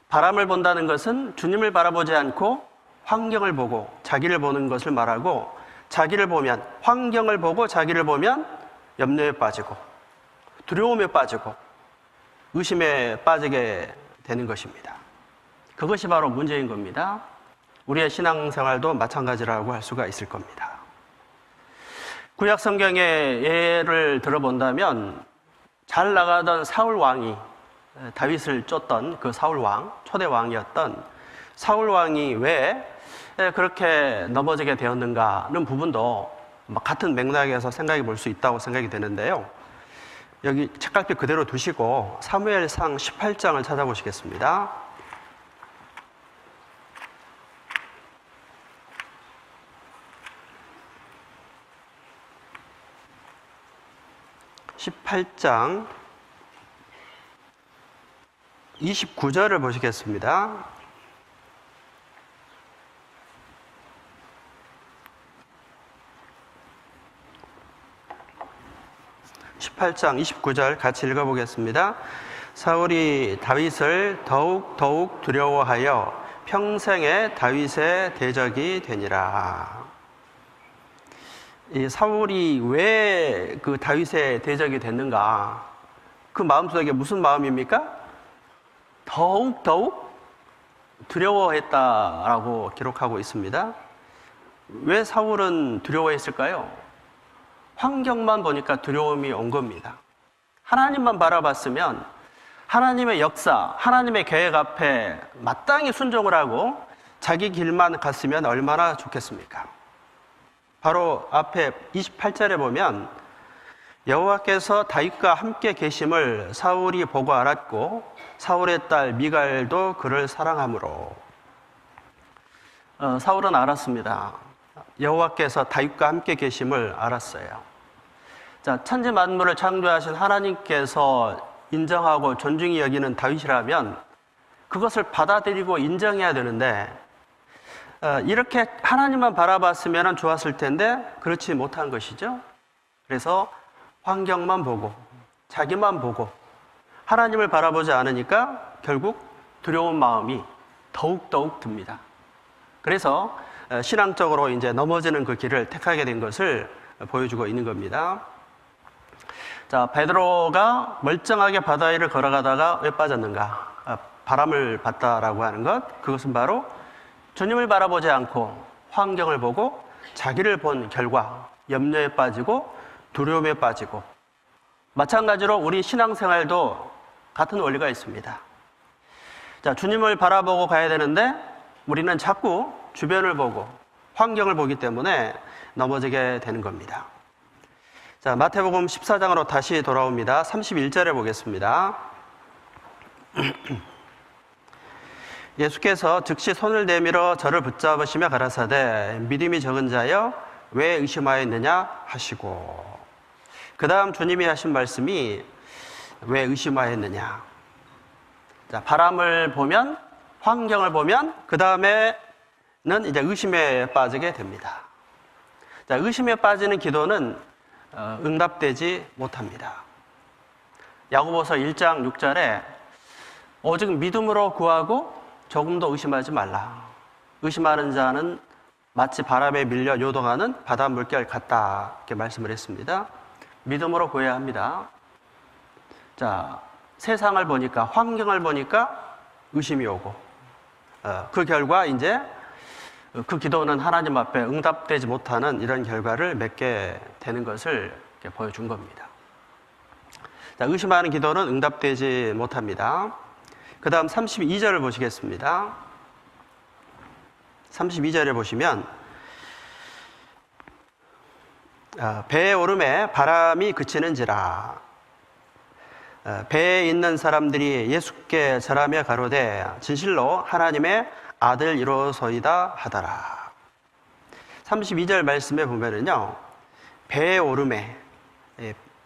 바람을 본다는 것은 주님을 바라보지 않고 환경을 보고 자기를 보는 것을 말하고, 자기를 보면, 환경을 보고 자기를 보면 염려에 빠지고 두려움에 빠지고 의심에 빠지게 되는 것입니다. 그것이 바로 문제인 겁니다. 우리의 신앙생활도 마찬가지라고 할 수가 있을 겁니다. 구약 성경의 예를 들어본다면 잘 나가던 사울 왕이, 다윗을 쫓던 그 사울 왕, 초대 왕이었던 사울 왕이 왜 그렇게 넘어지게 되었는가는 부분도 같은 맥락에서 생각해 볼 수 있다고 생각이 되는데요. 여기 책갈피 그대로 두시고 사무엘상 18장을 찾아보시겠습니다. (18장) 29절을 보시겠습니다. (18장) 29절 같이 읽어보겠습니다. 사울이 다윗을 더욱 두려워하여 평생에 다윗의 대적이 되니라. 이 사울이 왜 그 다윗의 대적이 됐는가? 그 마음속에 무슨 마음입니까? 더욱 두려워했다라고 기록하고 있습니다. 왜 사울은 두려워했을까요? 환경만 보니까 두려움이 온 겁니다. 하나님만 바라봤으면 하나님의 역사, 하나님의 계획 앞에 마땅히 순종을 하고 자기 길만 갔으면 얼마나 좋겠습니까? 바로 앞에 28절에 보면 여호와께서 다윗과 함께 계심을 사울이 보고 알았고 사울의 딸 미갈도 그를 사랑하므로. 사울은 알았습니다. 여호와께서 다윗과 함께 계심을 알았어요. 자, 천지 만물을 창조하신 하나님께서 인정하고 존중히 여기는 다윗이라면 그것을 받아들이고 인정해야 되는데, 이렇게 하나님만 바라봤으면 좋았을 텐데 그렇지 못한 것이죠. 그래서 환경만 보고 자기만 보고 하나님을 바라보지 않으니까 결국 두려운 마음이 더욱 듭니다. 그래서 신앙적으로 이제 넘어지는 그 길을 택하게 된 것을 보여주고 있는 겁니다. 자, 베드로가 멀쩡하게 바다 위를 걸어가다가 왜 빠졌는가? 바람을 봤다라고 하는 것, 그것은 바로 주님을 바라보지 않고 환경을 보고 자기를 본 결과 염려에 빠지고 두려움에 빠지고, 마찬가지로 우리 신앙생활도 같은 원리가 있습니다. 자, 주님을 바라보고 가야 되는데 우리는 자꾸 주변을 보고 환경을 보기 때문에 넘어지게 되는 겁니다. 자, 마태복음 14장으로 다시 돌아옵니다. 31절에 보겠습니다. 예수께서 즉시 손을 내밀어 저를 붙잡으시며 가라사대 믿음이 적은 자여 왜 의심하였느냐 하시고, 그 다음 주님이 하신 말씀이 왜 의심하였느냐. 자, 바람을 보면, 환경을 보면 그 다음에는 이제 의심에 빠지게 됩니다. 자, 의심에 빠지는 기도는 응답되지 못합니다. 야고보서 1장 6절에 오직 믿음으로 구하고 조금도 의심하지 말라. 의심하는 자는 마치 바람에 밀려 요동하는 바다 물결 같다 이렇게 말씀을 했습니다. 믿음으로 구해야 합니다. 자, 세상을 보니까, 환경을 보니까 의심이 오고, 그 결과 이제 그 기도는 하나님 앞에 응답되지 못하는 이런 결과를 맺게 되는 것을 이렇게 보여준 겁니다. 자, 의심하는 기도는 응답되지 못합니다. 그 다음 32절을 보시겠습니다. 32절에 보시면 배에 오름에 바람이 그치는지라. 배에 있는 사람들이 예수께 절하며 가로되 진실로 하나님의 아들이로소이다 하더라. 32절 말씀에 보면은요, 배에 오름에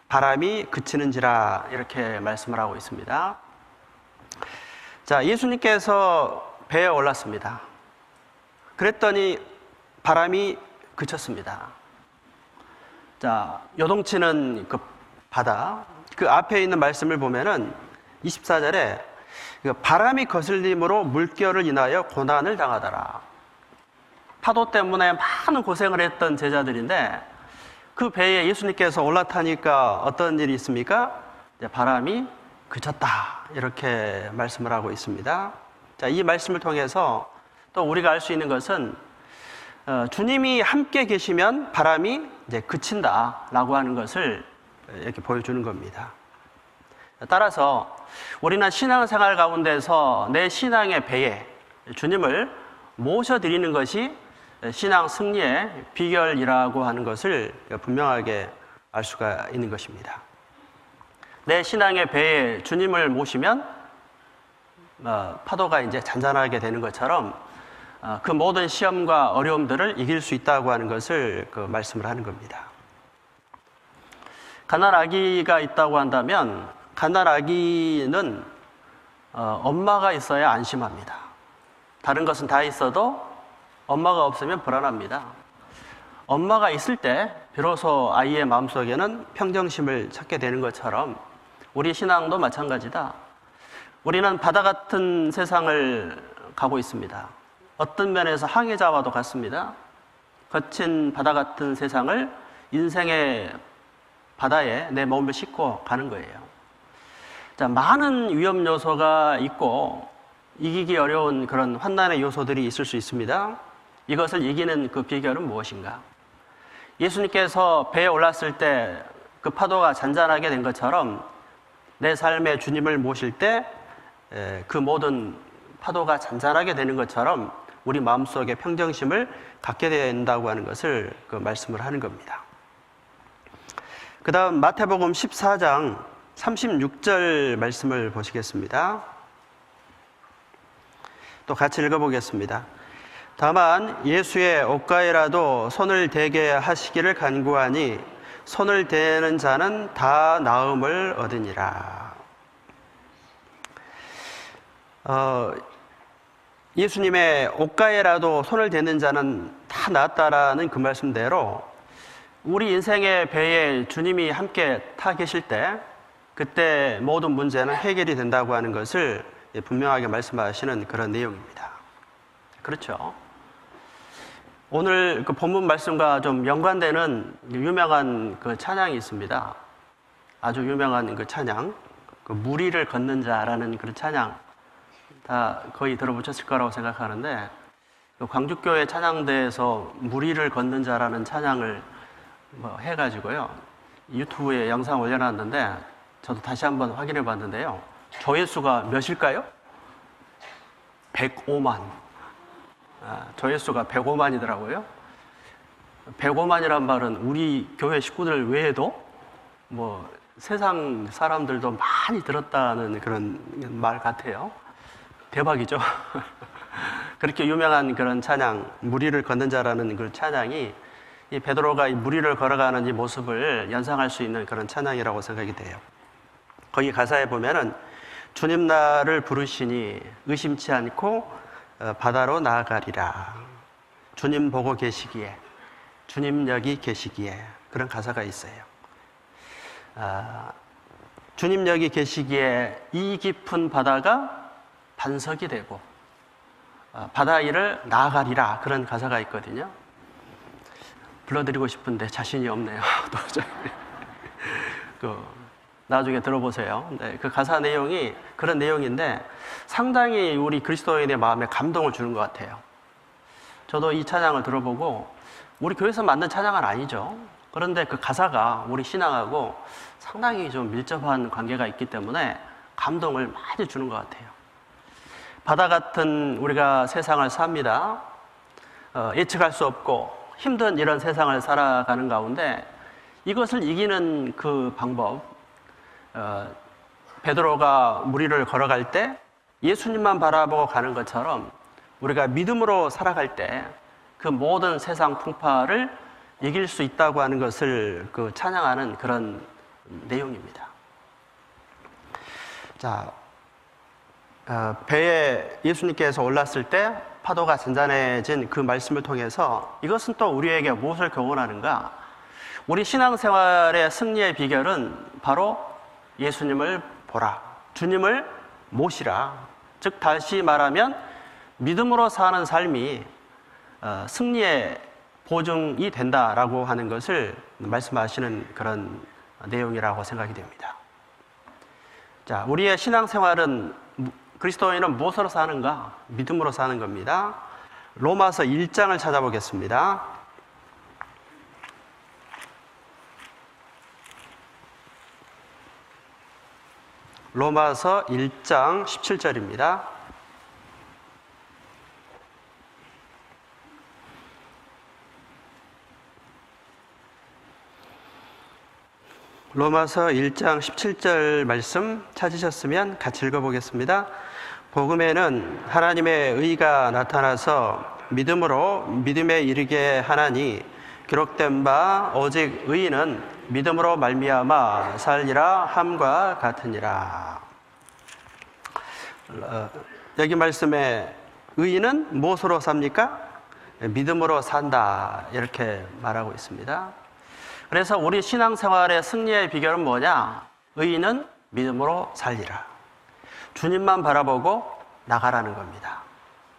바람이 그치는지라 이렇게 말씀을 하고 있습니다. 자, 예수님께서 배에 올랐습니다. 그랬더니 바람이 그쳤습니다. 자, 요동치는 그 바다, 그 앞에 있는 말씀을 보면은 24절에 바람이 거슬림으로 물결을 인하여 고난을 당하더라. 파도 때문에 많은 고생을 했던 제자들인데 그 배에 예수님께서 올라타니까 어떤 일이 있습니까? 바람이 그쳤다 이렇게 말씀을 하고 있습니다. 자, 이 말씀을 통해서 또 우리가 알 수 있는 것은 주님이 함께 계시면 바람이 이제 그친다라고 하는 것을 이렇게 보여주는 겁니다. 따라서 우리는 신앙생활 가운데서 내 신앙의 배에 주님을 모셔드리는 것이 신앙 승리의 비결이라고 하는 것을 분명하게 알 수가 있는 것입니다. 내 신앙의 배에 주님을 모시면 파도가 이제 잔잔하게 되는 것처럼 그 모든 시험과 어려움들을 이길 수 있다고 하는 것을 말씀을 하는 겁니다. 갓난 아기가 있다고 한다면 갓난 아기는 엄마가 있어야 안심합니다. 다른 것은 다 있어도 엄마가 없으면 불안합니다. 엄마가 있을 때 비로소 아이의 마음속에는 평정심을 찾게 되는 것처럼 우리 신앙도 마찬가지다. 우리는 바다 같은 세상을 가고 있습니다. 어떤 면에서 항해자와도 같습니다. 거친 바다 같은 세상을 인생의 바다에 내 몸을 싣고 가는 거예요. 자, 많은 위험 요소가 있고 이기기 어려운 그런 환난의 요소들이 있을 수 있습니다. 이것을 이기는 그 비결은 무엇인가? 예수님께서 배에 올랐을 때 그 파도가 잔잔하게 된 것처럼 내 삶에 주님을 모실 때 그 모든 파도가 잔잔하게 되는 것처럼 우리 마음속에 평정심을 갖게 된다고 하는 것을 말씀을 하는 겁니다. 그 다음 마태복음 14장 36절 말씀을 보시겠습니다. 또 같이 읽어보겠습니다. 다만 예수의 옷가에라도 손을 대게 하시기를 간구하니 손을 대는 자는 다 나음을 얻으니라. 예수님의 옷가에라도 손을 대는 자는 다 나았다라는 그 말씀대로 우리 인생의 배에 주님이 함께 타 계실 때 그때 모든 문제는 해결이 된다고 하는 것을 분명하게 말씀하시는 그런 내용입니다. 그렇죠? 오늘 그 본문 말씀과 좀 연관되는 유명한 그 찬양이 있습니다. 아주 유명한 그 찬양, 그 무리를 걷는 자라는 그런 찬양 다 거의 들어보셨을 거라고 생각하는데 그 광주교회 찬양대에서 무리를 걷는 자라는 찬양을 해가지고요 유튜브에 영상 올려놨는데 저도 다시 한번 확인해 봤는데요 조회수가 몇일까요? 105만. 조회수가 105만이더라고요. 105만이란 말은 우리 교회 식구들 외에도 뭐 세상 사람들도 많이 들었다는 그런 말 같아요. 대박이죠. 그렇게 유명한 그런 찬양, 무리를 걷는 자라는 그 찬양이 이 베드로가 이 무리를 걸어가는 이 모습을 연상할 수 있는 그런 찬양이라고 생각이 돼요. 거기 가사에 보면은 주님 나를 부르시니 의심치 않고 바다로 나아가리라. 주님 보고 계시기에, 주님 여기 계시기에 그런 가사가 있어요. 주님 여기 계시기에 이 깊은 바다가 반석이 되고 바다 일을 나아가리라, 그런 가사가 있거든요. 불러드리고 싶은데 자신이 없네요. 도저히. 나중에 들어보세요. 네, 그 가사 내용이 그런 내용인데 상당히 우리 그리스도인의 마음에 감동을 주는 것 같아요. 저도 이 찬양을 들어보고 우리 교회에서 만든 찬양은 아니죠. 그런데 그 가사가 우리 신앙하고 상당히 좀 밀접한 관계가 있기 때문에 감동을 많이 주는 것 같아요. 바다 같은 우리가 세상을 삽니다. 예측할 수 없고 힘든 이런 세상을 살아가는 가운데 이것을 이기는 그 방법, 베드로가 물 위를 걸어갈 때 예수님만 바라보고 가는 것처럼 우리가 믿음으로 살아갈 때 그 모든 세상 풍파를 이길 수 있다고 하는 것을 그 찬양하는 그런 내용입니다. 자, 배에 예수님께서 올랐을 때 파도가 잔잔해진 그 말씀을 통해서 이것은 또 우리에게 무엇을 교훈하는가? 우리 신앙생활의 승리의 비결은 바로 예수님을 보라, 주님을 모시라. 즉 다시 말하면 믿음으로 사는 삶이 승리의 보증이 된다라고 하는 것을 말씀하시는 그런 내용이라고 생각이 됩니다. 자, 우리의 신앙생활은, 그리스도인은 무엇으로 사는가? 믿음으로 사는 겁니다. 로마서 1장을 찾아보겠습니다. 로마서 1장 17절입니다. 로마서 1장 17절 말씀 찾으셨으면 같이 읽어보겠습니다. 복음에는 하나님의 의가 나타나서 믿음으로 믿음에 이르게 하나니 기록된 바 오직 의인은 믿음으로 말미암아 살리라 함과 같으니라. 여기 말씀에 의인은 무엇으로 삽니까? 믿음으로 산다, 이렇게 말하고 있습니다. 그래서 우리 신앙생활의 승리의 비결은 뭐냐? 의인은 믿음으로 살리라. 주님만 바라보고 나가라는 겁니다.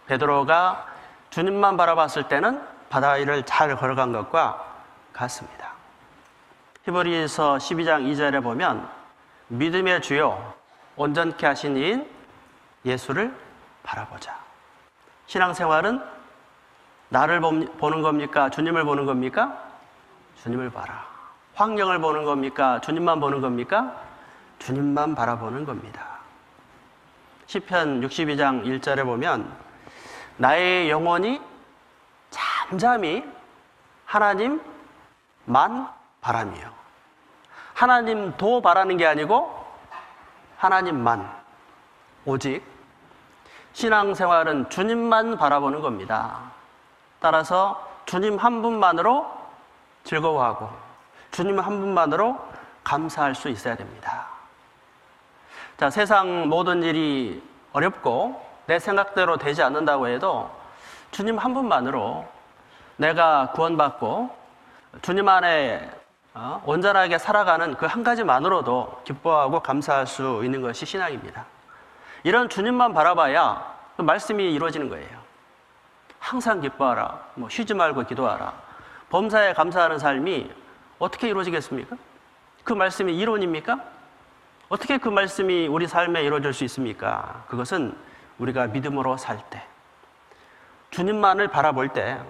베드로가 주님만 바라봤을 때는 바다 위를 잘 걸어간 것과 같습니다. 히브리서 12장 2절에 보면 믿음의 주요 온전케 하신 이인 예수를 바라보자. 신앙생활은 나를 보는 겁니까? 주님을 보는 겁니까? 주님을 봐라. 환경을 보는 겁니까? 주님만 보는 겁니까? 주님만 바라보는 겁니다. 시편 62장 1절에 보면 나의 영혼이 잠잠히 하나님만 바라며, 하나님도 바라는 게 아니고 하나님만, 오직 신앙생활은 주님만 바라보는 겁니다. 따라서 주님 한 분만으로 즐거워하고 주님 한 분만으로 감사할 수 있어야 됩니다. 자, 세상 모든 일이 어렵고 내 생각대로 되지 않는다고 해도 주님 한 분만으로 내가 구원받고 주님 안에 온전하게 살아가는 그 한 가지만으로도 기뻐하고 감사할 수 있는 것이 신앙입니다. 이런 주님만 바라봐야 그 말씀이 이루어지는 거예요. 항상 기뻐하라, 쉬지 말고 기도하라. 범사에 감사하는 삶이 어떻게 이루어지겠습니까? 그 말씀이 이론입니까? 어떻게 그 말씀이 우리 삶에 이루어질 수 있습니까? 그것은 우리가 믿음으로 살 때, 주님만을 바라볼 때,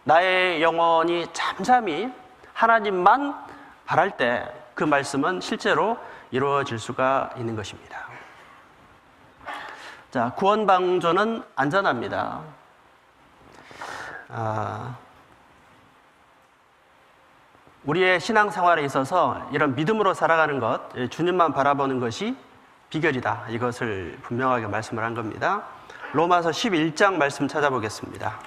나의 영혼이 잠잠히 하나님만 바랄 때 그 말씀은 실제로 이루어질 수가 있는 것입니다. 자, 구원방조는 안전합니다. 우리의 신앙생활에 있어서 이런 믿음으로 살아가는 것, 주님만 바라보는 것이 비결이다. 이것을 분명하게 말씀을 한 겁니다. 로마서 11장 말씀 찾아보겠습니다.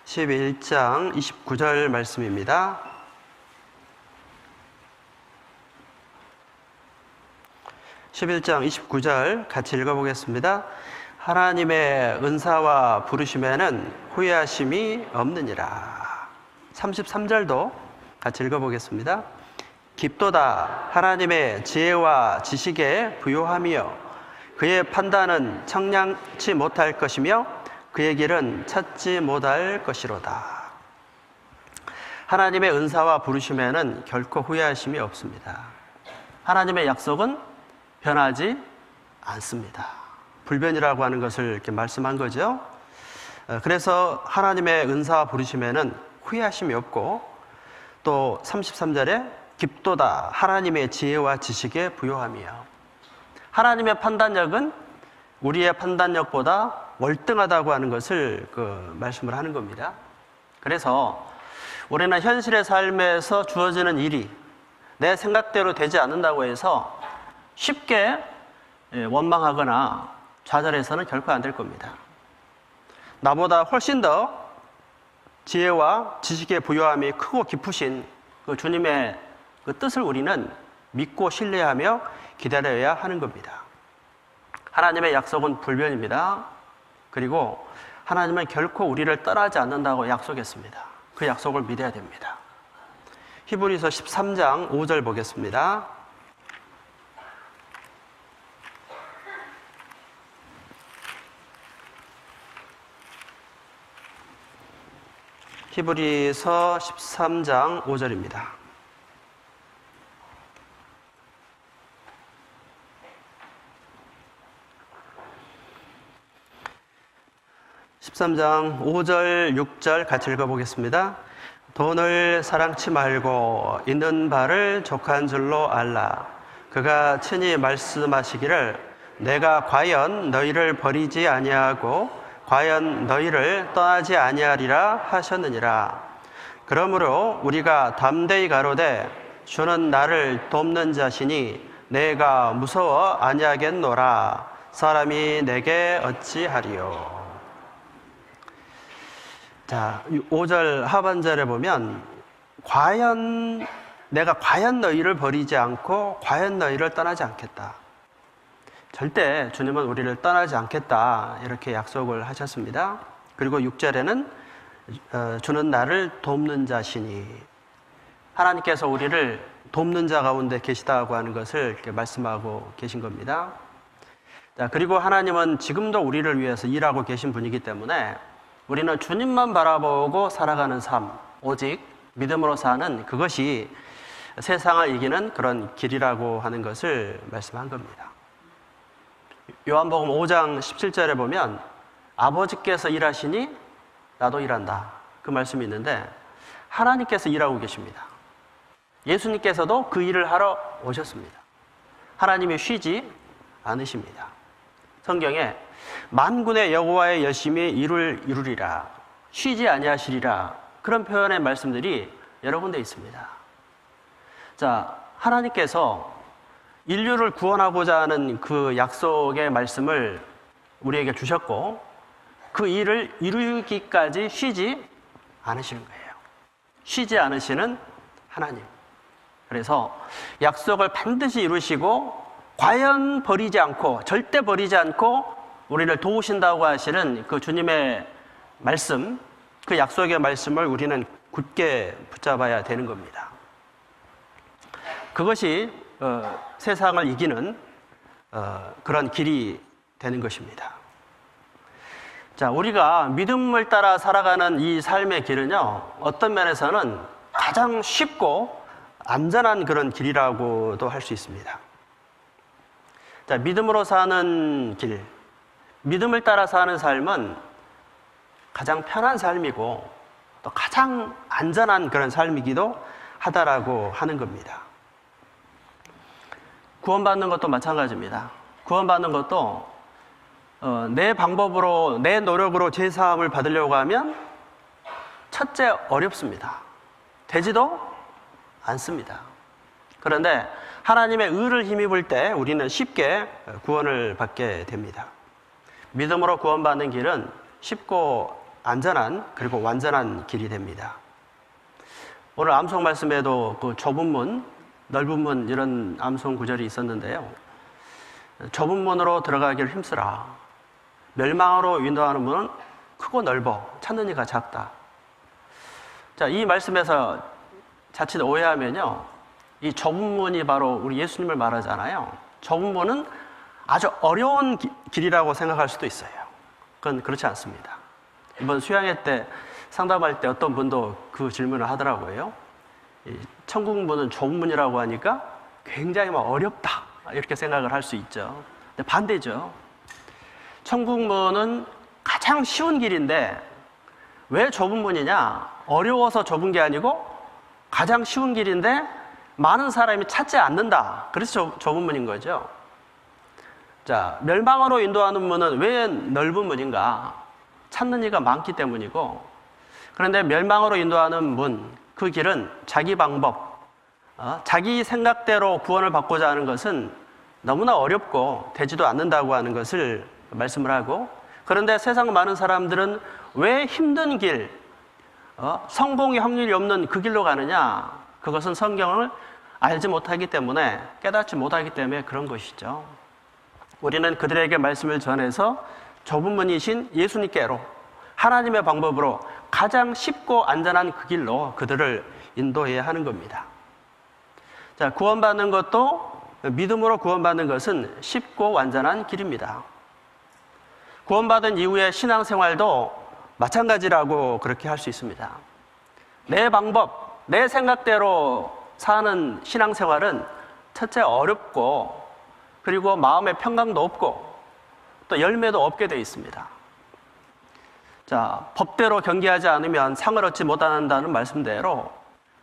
(11장) 29절 말씀입니다. (11장) 29절 같이 읽어보겠습니다. 하나님의 은사와 부르심에는 후회하심이 없느니라. (33절도) 같이 읽어보겠습니다. 깊도다 하나님의 지혜와 지식에 부요함이여 그의 판단은 청량치 못할 것이며 그의 길은 찾지 못할 것이로다. 하나님의 은사와 부르심에는 결코 후회하심이 없습니다. 하나님의 약속은 변하지 않습니다. 불변이라고 하는 것을 이렇게 말씀한 거죠. 그래서 하나님의 은사와 부르심에는 후회하심이 없고, 또 33절에 깊도다 하나님의 지혜와 지식에 부요함이요. 하나님의 판단력은 우리의 판단력보다 월등하다고 하는 것을 말씀을 하는 겁니다. 그래서 우리는 현실의 삶에서 주어지는 일이 내 생각대로 되지 않는다고 해서 쉽게 원망하거나 좌절해서는 결코 안 될 겁니다. 나보다 훨씬 더 지혜와 지식의 부요함이 크고 깊으신 그 주님의 그 뜻을 우리는 믿고 신뢰하며 기다려야 하는 겁니다. 하나님의 약속은 불변입니다. 그리고 하나님은 결코 우리를 떠나지 않는다고 약속했습니다. 그 약속을 믿어야 됩니다. 히브리서 13장 5절 보겠습니다. 히브리서 13장 5절입니다. (13장) 5절 6절 같이 읽어보겠습니다. 돈을 사랑치 말고 있는 바를 족한 줄로 알라. 그가 친히 말씀하시기를 내가 과연 너희를 버리지 아니하고 과연 너희를 떠나지 아니하리라 하셨느니라. 그러므로 우리가 담대히 가로되 주는 나를 돕는 자시니 내가 무서워 아니하겠노라. 사람이 내게 어찌하리요. 자, 5절 하반절에 보면 내가 과연 너희를 버리지 않고 과연 너희를 떠나지 않겠다. 절대 주님은 우리를 떠나지 않겠다 이렇게 약속을 하셨습니다. 그리고 6절에는 주는 나를 돕는 자시니, 하나님께서 우리를 돕는 자 가운데 계시다고 하는 것을 이렇게 말씀하고 계신 겁니다. 자, 그리고 하나님은 지금도 우리를 위해서 일하고 계신 분이기 때문에 우리는 주님만 바라보고 살아가는 삶, 오직 믿음으로 사는 그것이 세상을 이기는 그런 길이라고 하는 것을 말씀한 겁니다. 요한복음 5장 17절에 보면 아버지께서 일하시니 나도 일한다, 그 말씀이 있는데 하나님께서 일하고 계십니다. 예수님께서도 그 일을 하러 오셨습니다. 하나님이 쉬지 않으십니다. 성경에 만군의 여호와의 열심히 이루리라, 쉬지 아니하시리라, 그런 표현의 말씀들이 여러 군데 있습니다. 자, 하나님께서 인류를 구원하고자 하는 그 약속의 말씀을 우리에게 주셨고 그 일을 이루기까지 쉬지 않으시는 거예요. 쉬지 않으시는 하나님. 그래서 약속을 반드시 이루시고 과연 버리지 않고, 절대 버리지 않고 우리를 도우신다고 하시는 그 주님의 말씀, 그 약속의 말씀을 우리는 굳게 붙잡아야 되는 겁니다. 그것이 세상을 이기는 그런 길이 되는 것입니다. 자, 우리가 믿음을 따라 살아가는 이 삶의 길은요, 어떤 면에서는 가장 쉽고 안전한 그런 길이라고도 할 수 있습니다. 자, 믿음으로 사는 길, 믿음을 따라 사는 삶은 가장 편한 삶이고 또 가장 안전한 그런 삶이기도 하다라고 하는 겁니다. 구원받는 것도 마찬가지입니다. 구원받는 것도 내 방법으로, 내 노력으로 제사함을 받으려고 하면 첫째 어렵습니다. 되지도 않습니다. 그런데 하나님의 의를 힘입을 때 우리는 쉽게 구원을 받게 됩니다. 믿음으로 구원받는 길은 쉽고 안전한, 그리고 완전한 길이 됩니다. 오늘 암송 말씀에도 그 좁은 문, 넓은 문, 이런 암송 구절이 있었는데요. 좁은 문으로 들어가기를 힘쓰라. 멸망으로 인도하는 문은 크고 넓어 찾는 이가 작다. 자, 이 말씀에서 자칫 오해하면요, 이 좁은 문이 바로 우리 예수님을 말하잖아요. 좁은 문은 아주 어려운 길이라고 생각할 수도 있어요. 그건 그렇지 않습니다. 이번 수양회 때 상담할 때 어떤 분도 그 질문을 하더라고요. 이 천국 문은 좁은 문이라고 하니까 굉장히 막 어렵다 이렇게 생각을 할 수 있죠. 근데 반대죠. 천국 문은 가장 쉬운 길인데 왜 좁은 문이냐? 어려워서 좁은 게 아니고 가장 쉬운 길인데 많은 사람이 찾지 않는다. 그래서 좁은 문인 거죠. 자, 멸망으로 인도하는 문은 왜 넓은 문인가? 찾는 이가 많기 때문이고, 그런데 멸망으로 인도하는 문, 그 길은 자기 방법, 자기 생각대로 구원을 받고자 하는 것은 너무나 어렵고 되지도 않는다고 하는 것을 말씀을 하고, 그런데 세상 많은 사람들은 왜 힘든 길, 성공의 확률이 없는 그 길로 가느냐? 그것은 성경을 알지 못하기 때문에, 깨닫지 못하기 때문에 그런 것이죠. 우리는 그들에게 말씀을 전해서 좁은 문이신 예수님께로, 하나님의 방법으로 가장 쉽고 안전한 그 길로 그들을 인도해야 하는 겁니다. 자, 구원받는 것도, 믿음으로 구원받는 것은 쉽고 완전한 길입니다. 구원받은 이후의 신앙생활도 마찬가지라고 그렇게 할 수 있습니다. 내 방법, 내 생각대로 사는 신앙생활은 첫째 어렵고, 그리고 마음의 평강도 없고 또 열매도 없게 되어 있습니다. 자, 법대로 경계하지 않으면 상을 얻지 못한다는 말씀대로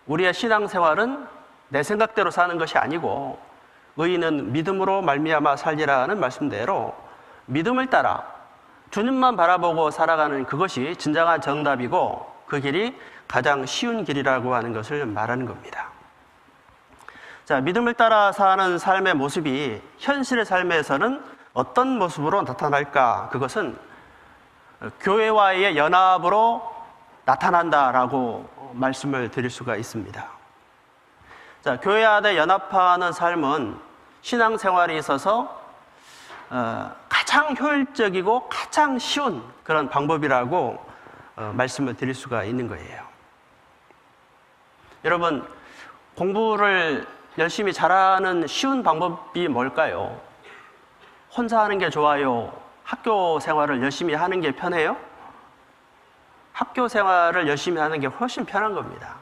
우리의 신앙생활은 내 생각대로 사는 것이 아니고 의인은 믿음으로 말미암아 살리라는 말씀대로 믿음을 따라 주님만 바라보고 살아가는 그것이 진정한 정답이고, 그 길이 가장 쉬운 길이라고 하는 것을 말하는 겁니다. 자, 믿음을 따라 사는 삶의 모습이 현실의 삶에서는 어떤 모습으로 나타날까? 그것은 교회와의 연합으로 나타난다라고 말씀을 드릴 수가 있습니다. 자, 교회 안에 연합하는 삶은 신앙생활에 있어서 가장 효율적이고 가장 쉬운 그런 방법이라고 말씀을 드릴 수가 있는 거예요. 여러분, 공부를 열심히 잘하는 쉬운 방법이 뭘까요? 혼자 하는 게 좋아요? 학교 생활을 열심히 하는 게 편해요? 학교 생활을 열심히 하는 게 훨씬 편한 겁니다.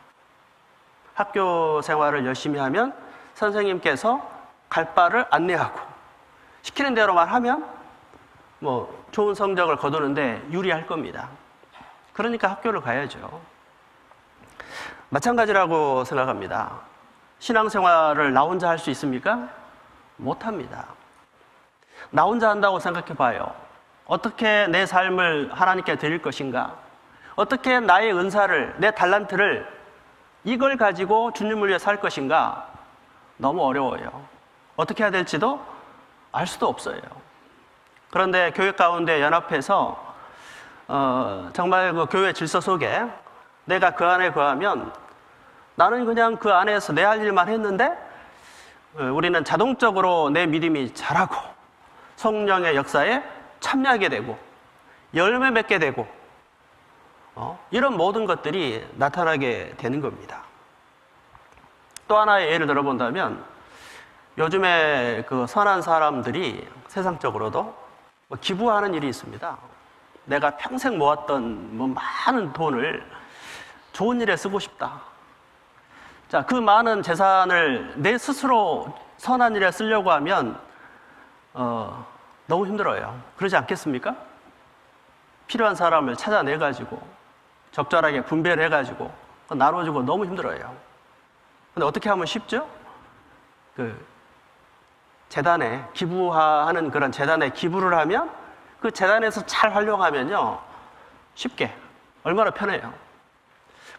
학교 생활을 열심히 하면 선생님께서 갈 바를 안내하고 시키는 대로만 하면 뭐 좋은 성적을 거두는데 유리할 겁니다. 그러니까 학교를 가야죠. 마찬가지라고 생각합니다. 신앙생활을 나 혼자 할 수 있습니까? 못합니다. 나 혼자 한다고 생각해 봐요. 어떻게 내 삶을 하나님께 드릴 것인가? 어떻게 나의 은사를, 내 달란트를 이걸 가지고 주님을 위해 살 것인가? 너무 어려워요. 어떻게 해야 될지도 알 수도 없어요. 그런데 교회 가운데 연합해서 정말 그 교회 질서 속에 내가 그 안에 거하면 나는 그냥 그 안에서 내 할 일만 했는데 우리는 자동적으로 내 믿음이 자라고 성령의 역사에 참여하게 되고 열매 맺게 되고 이런 모든 것들이 나타나게 되는 겁니다. 또 하나의 예를 들어본다면 요즘에 그 선한 사람들이 세상적으로도 기부하는 일이 있습니다. 내가 평생 모았던 많은 돈을 좋은 일에 쓰고 싶다. 자, 그 많은 재산을 내 스스로 선한 일에 쓰려고 하면 너무 힘들어요. 그러지 않겠습니까? 필요한 사람을 찾아내가지고 적절하게 분배를 해가지고 나눠주고 너무 힘들어요. 근데 어떻게 하면 쉽죠? 그 재단에 기부하는 그런 재단에 기부를 하면 그 재단에서 잘 활용하면요 쉽게 얼마나 편해요.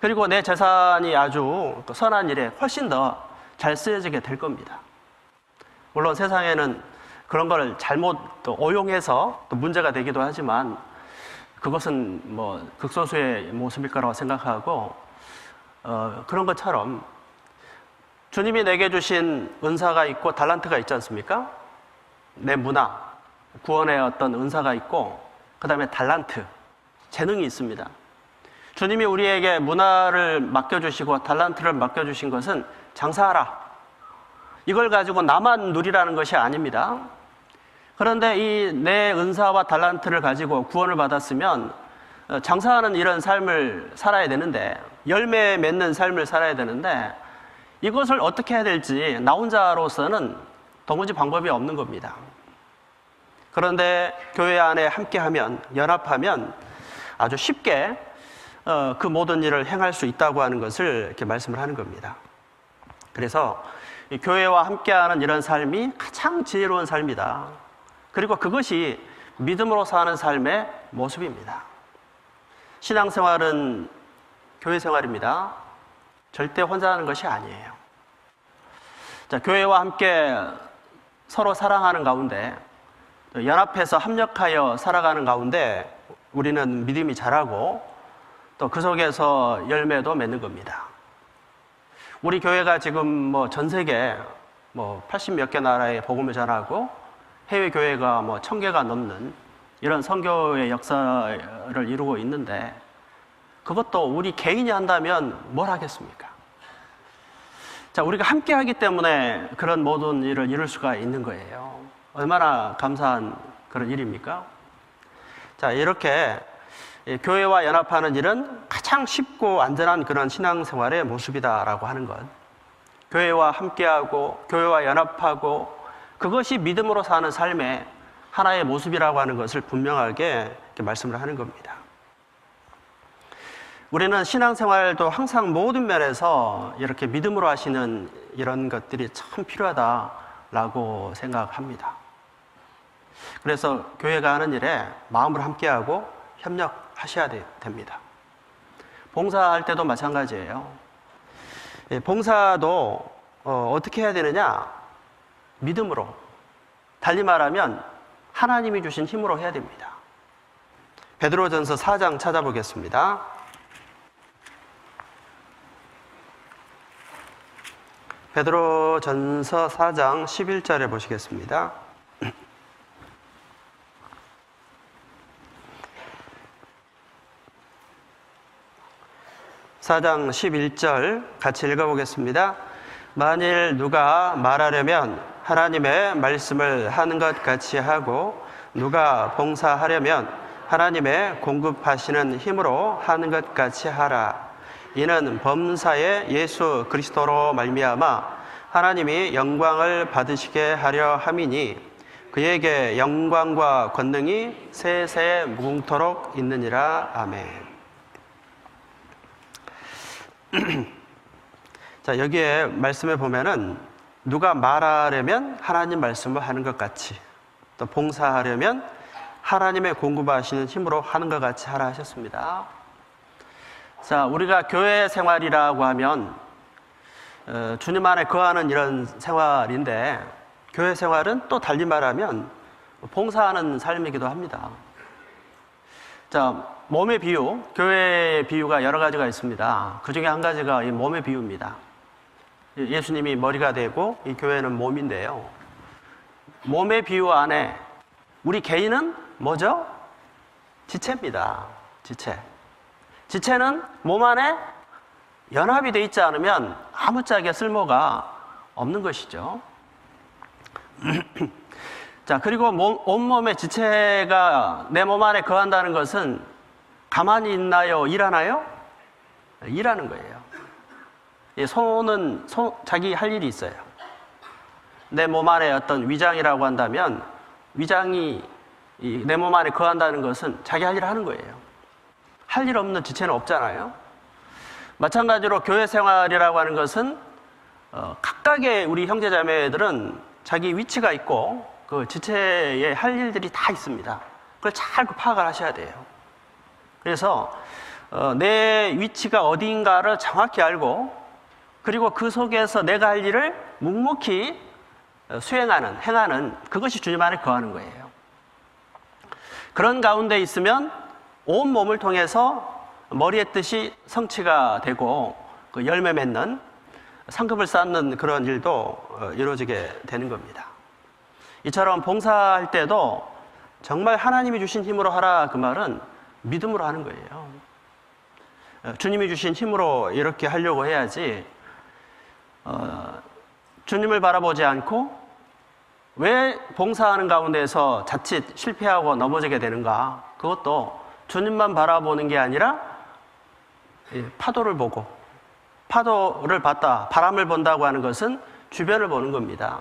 그리고 내 재산이 아주 선한 일에 훨씬 더 잘 쓰여지게 될 겁니다. 물론 세상에는 그런 걸 잘못 또 오용해서 또 문제가 되기도 하지만 그것은 뭐 극소수의 모습일 거라고 생각하고 그런 것처럼 주님이 내게 주신 은사가 있고 달란트가 있지 않습니까? 내 문화, 구원의 어떤 은사가 있고 그 다음에 달란트, 재능이 있습니다. 주님이 우리에게 문화를 맡겨주시고 달란트를 맡겨주신 것은 장사하라, 이걸 가지고 나만 누리라는 것이 아닙니다. 그런데 이 내 은사와 달란트를 가지고 구원을 받았으면 장사하는 이런 삶을 살아야 되는데, 열매 맺는 삶을 살아야 되는데, 이것을 어떻게 해야 될지 나 혼자로서는 도무지 방법이 없는 겁니다. 그런데 교회 안에 함께하면, 연합하면 아주 쉽게 그 모든 일을 행할 수 있다고 하는 것을 이렇게 말씀을 하는 겁니다. 그래서 이 교회와 함께하는 이런 삶이 가장 지혜로운 삶이다. 그리고 그것이 믿음으로 사는 삶의 모습입니다. 신앙생활은 교회 생활입니다. 절대 혼자 하는 것이 아니에요. 자, 교회와 함께 서로 사랑하는 가운데, 연합해서 합력하여 살아가는 가운데 우리는 믿음이 자라고 또 그 속에서 열매도 맺는 겁니다. 우리 교회가 지금 전 세계 80 몇 개 나라에 복음을 전하고 해외 교회가 1000개가 넘는 이런 선교의 역사를 이루고 있는데, 그것도 우리 개인이 한다면 뭘 하겠습니까? 자, 우리가 함께 하기 때문에 그런 모든 일을 이룰 수가 있는 거예요. 얼마나 감사한 그런 일입니까? 자, 이렇게 교회와 연합하는 일은 가장 쉽고 안전한 그런 신앙생활의 모습이다라고 하는 것. 교회와 함께하고 교회와 연합하고 그것이 믿음으로 사는 삶의 하나의 모습이라고 하는 것을 분명하게 이렇게 말씀을 하는 겁니다. 우리는 신앙생활도 항상 모든 면에서 이렇게 믿음으로 하시는 이런 것들이 참 필요하다라고 생각합니다. 그래서 교회가 하는 일에 마음을 함께하고 협력하셔야 됩니다. 봉사할 때도 마찬가지예요. 봉사도 어떻게 해야 되느냐? 믿음으로, 달리 말하면 하나님이 주신 힘으로 해야 됩니다. 베드로전서 4장 찾아보겠습니다. 베드로전서 4장 11절에 보시겠습니다. 4장 11절 같이 읽어보겠습니다. 만일 누가 말하려면 하나님의 말씀을 하는 것 같이 하고, 누가 봉사하려면 하나님의 공급하시는 힘으로 하는 것 같이 하라. 이는 범사에 예수 그리스도로 말미암아 하나님이 영광을 받으시게 하려 함이니, 그에게 영광과 권능이 세세 무궁토록 있느니라. 아멘. 자, 여기에 말씀에 보면은 누가 말하려면 하나님 말씀을 하는 것 같이, 또 봉사하려면 하나님의 공급하시는 힘으로 하는 것 같이 하라 하셨습니다. 자, 우리가 교회 생활이라고 하면 주님 안에 거하는 이런 생활인데, 교회 생활은 또 달리 말하면 봉사하는 삶이기도 합니다. 자, 몸의 비유, 교회의 비유가 여러 가지가 있습니다. 그 중에 한 가지가 이 몸의 비유입니다. 예수님이 머리가 되고 이 교회는 몸인데요. 몸의 비유 안에 우리 개인은 뭐죠? 지체입니다. 지체. 지체는 몸 안에 연합이 되어 있지 않으면 아무짝에 쓸모가 없는 것이죠. 자, 그리고 온몸의 지체가 내 몸 안에 거한다는 것은 가만히 있나요? 일하나요? 일하는 거예요. 손은 자기 할 일이 있어요. 내 몸 안에 어떤 위장이라고 한다면, 위장이 내 몸 안에 거한다는 것은 자기 할 일을 하는 거예요. 할 일 없는 지체는 없잖아요. 마찬가지로 교회 생활이라고 하는 것은 각각의 우리 형제자매들은 자기 위치가 있고 그 지체의 할 일들이 다 있습니다. 그걸 잘 파악을 하셔야 돼요. 그래서 내 위치가 어디인가를 정확히 알고, 그리고 그 속에서 내가 할 일을 묵묵히 행하는 그것이 주님 안에 거하는 거예요. 그런 가운데 있으면 온 몸을 통해서 머리의 뜻이 성취가 되고 그 열매 맺는, 상급을 쌓는 그런 일도 이루어지게 되는 겁니다. 이처럼 봉사할 때도 정말 하나님이 주신 힘으로 하라, 그 말은 믿음으로 하는 거예요. 주님이 주신 힘으로 이렇게 하려고 해야지, 주님을 바라보지 않고 왜 봉사하는 가운데서 자칫 실패하고 넘어지게 되는가? 그것도 주님만 바라보는 게 아니라 파도를 보고, 파도를 봤다, 바람을 본다고 하는 것은 주변을 보는 겁니다.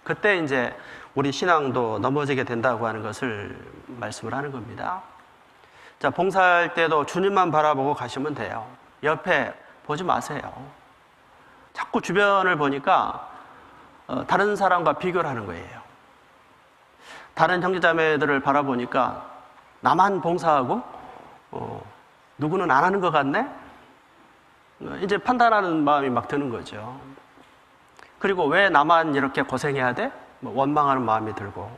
그때 이제 우리 신앙도 넘어지게 된다고 하는 것을 말씀을 하는 겁니다. 자, 봉사할 때도 주님만 바라보고 가시면 돼요. 옆에 보지 마세요. 자꾸 주변을 보니까 다른 사람과 비교를 하는 거예요. 다른 형제자매들을 바라보니까 나만 봉사하고 누구는 안 하는 것 같네? 이제 판단하는 마음이 막 드는 거죠. 그리고 왜 나만 이렇게 고생해야 돼? 원망하는 마음이 들고.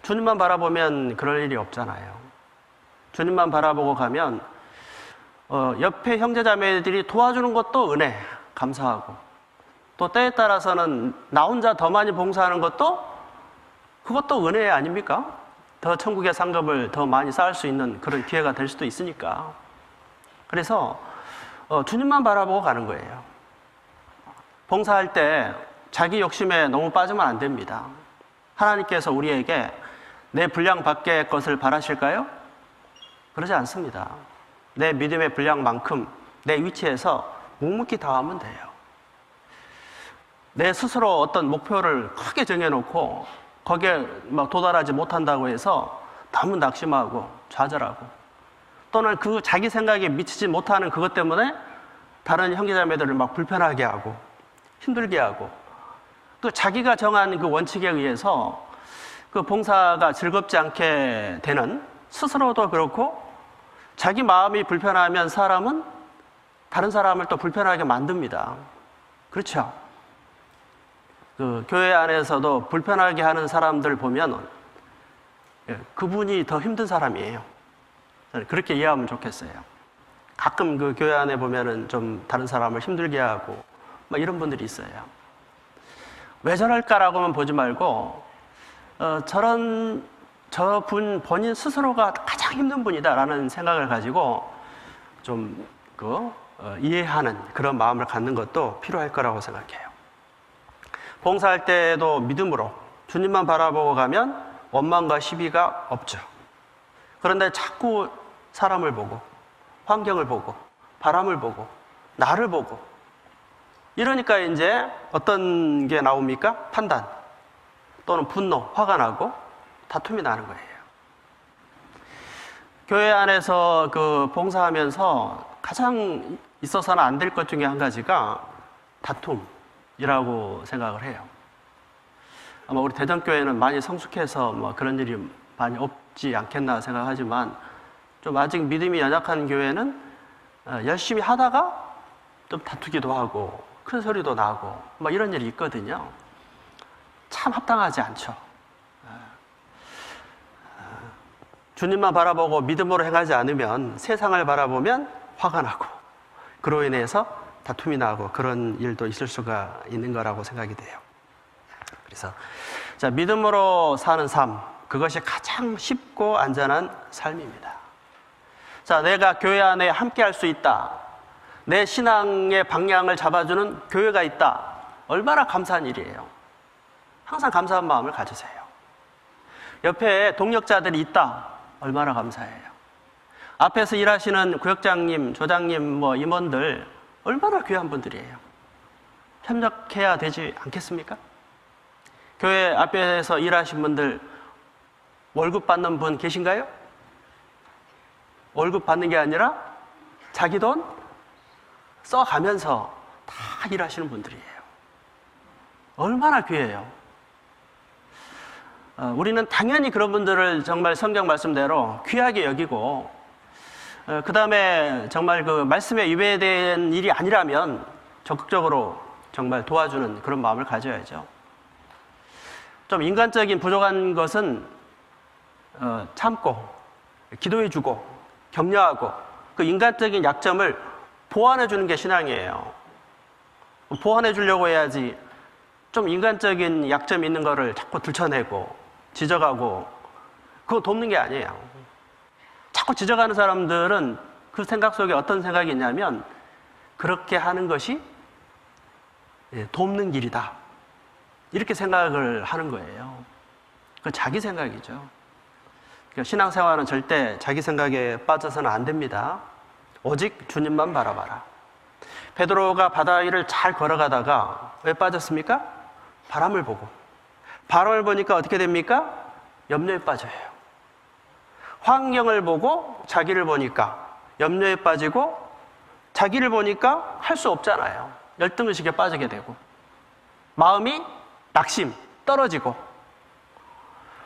주님만 바라보면 그럴 일이 없잖아요. 주님만 바라보고 가면 옆에 형제자매들이 도와주는 것도 은혜, 감사하고, 또 때에 따라서는 나 혼자 더 많이 봉사하는 것도 그것도 은혜 아닙니까? 더 천국의 상급을 더 많이 쌓을 수 있는 그런 기회가 될 수도 있으니까. 그래서 주님만 바라보고 가는 거예요. 봉사할 때 자기 욕심에 너무 빠지면 안 됩니다. 하나님께서 우리에게 내 분량 밖의 것을 바라실까요? 그러지 않습니다. 내 믿음의 분량만큼 내 위치에서 묵묵히 다하면 돼요. 내 스스로 어떤 목표를 크게 정해놓고 거기에 막 도달하지 못한다고 해서 너무 낙심하고 좌절하고, 또는 그 자기 생각에 미치지 못하는 그것 때문에 다른 형제자매들을 막 불편하게 하고 힘들게 하고, 또 자기가 정한 그 원칙에 의해서 그 봉사가 즐겁지 않게 되는, 스스로도 그렇고 자기 마음이 불편하면 사람은 다른 사람을 또 불편하게 만듭니다. 그렇죠? 그 교회 안에서도 불편하게 하는 사람들 보면 그분이 더 힘든 사람이에요. 그렇게 이해하면 좋겠어요. 가끔 그 교회 안에 보면은 좀 다른 사람을 힘들게 하고 막 이런 분들이 있어요. 왜 저럴까라고만 보지 말고 저분 본인 스스로가 가장 힘든 분이다라는 생각을 가지고 좀 이해하는 그런 마음을 갖는 것도 필요할 거라고 생각해요. 봉사할 때도 믿음으로 주님만 바라보고 가면 원망과 시비가 없죠. 그런데 자꾸 사람을 보고, 환경을 보고, 바람을 보고, 나를 보고, 이러니까 이제 어떤 게 나옵니까? 판단 또는 분노, 화가 나고 다툼이 나는 거예요. 교회 안에서 봉사하면서 가장 있어서는 안 될 것 중에 한 가지가 다툼이라고 생각을 해요. 아마 우리 대전교회는 많이 성숙해서 그런 일이 많이 없지 않겠나 생각하지만, 좀 아직 믿음이 연약한 교회는 열심히 하다가 좀 다투기도 하고 큰 소리도 나고 이런 일이 있거든요. 참 합당하지 않죠. 주님만 바라보고 믿음으로 행하지 않으면 세상을 바라보면 화가 나고, 그로 인해서 다툼이 나고 그런 일도 있을 수가 있는 거라고 생각이 돼요. 그래서 믿음으로 사는 삶, 그것이 가장 쉽고 안전한 삶입니다. 내가 교회 안에 함께 할 수 있다, 내 신앙의 방향을 잡아주는 교회가 있다, 얼마나 감사한 일이에요. 항상 감사한 마음을 가지세요. 옆에 동력자들이 있다, 얼마나 감사해요. 앞에서 일하시는 구역장님, 조장님, 임원들 얼마나 귀한 분들이에요. 협력해야 되지 않겠습니까? 교회 앞에서 일하신 분들 월급 받는 분 계신가요? 월급 받는 게 아니라 자기 돈 써가면서 다 일하시는 분들이에요. 얼마나 귀해요. 우리는 당연히 그런 분들을 정말 성경 말씀대로 귀하게 여기고, 그 다음에 정말 그 말씀에 위배된 일이 아니라면 적극적으로 정말 도와주는 그런 마음을 가져야죠. 좀 인간적인 부족한 것은 참고, 기도해주고, 격려하고, 그 인간적인 약점을 보완해주는 게 신앙이에요. 보완해주려고 해야지 좀 인간적인 약점 있는 거를 자꾸 들춰내고 지적하고 그거 돕는 게 아니에요. 자꾸 지적하는 사람들은 그 생각 속에 어떤 생각이 있냐면 그렇게 하는 것이 돕는 길이다. 이렇게 생각을 하는 거예요. 그 자기 생각이죠. 그러니까 신앙생활은 절대 자기 생각에 빠져서는 안 됩니다. 오직 주님만 바라봐라. 베드로가 바다 위를 잘 걸어가다가 왜 빠졌습니까? 바람을 보고. 바람을 보니까 어떻게 됩니까? 염려에 빠져요. 환경을 보고 자기를 보니까 염려에 빠지고, 자기를 보니까 할 수 없잖아요. 열등의식에 빠지게 되고, 마음이 낙심, 떨어지고,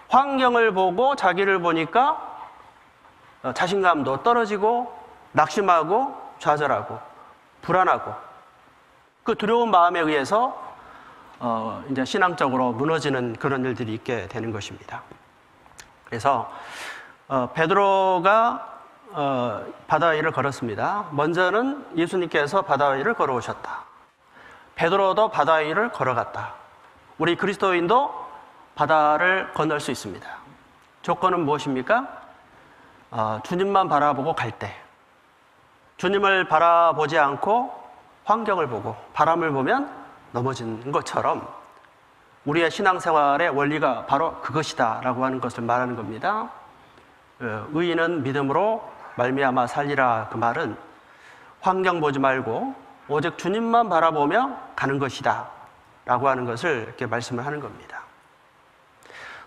환경을 보고 자기를 보니까 자신감도 떨어지고, 낙심하고, 좌절하고, 불안하고, 그 두려운 마음에 의해서 이제 신앙적으로 무너지는 그런 일들이 있게 되는 것입니다. 그래서 베드로가 바다 위를 걸었습니다. 먼저는 예수님께서 바다 위를 걸어오셨다. 베드로도 바다 위를 걸어갔다. 우리 그리스도인도 바다를 건널 수 있습니다. 조건은 무엇입니까? 주님만 바라보고 갈 때, 주님을 바라보지 않고 환경을 보고 바람을 보면 넘어지는 것처럼 우리의 신앙생활의 원리가 바로 그것이다 라고 하는 것을 말하는 겁니다. 의인은 믿음으로 말미암아 살리라, 그 말은 환경 보지 말고 오직 주님만 바라보며 가는 것이다 라고 하는 것을 이렇게 말씀을 하는 겁니다.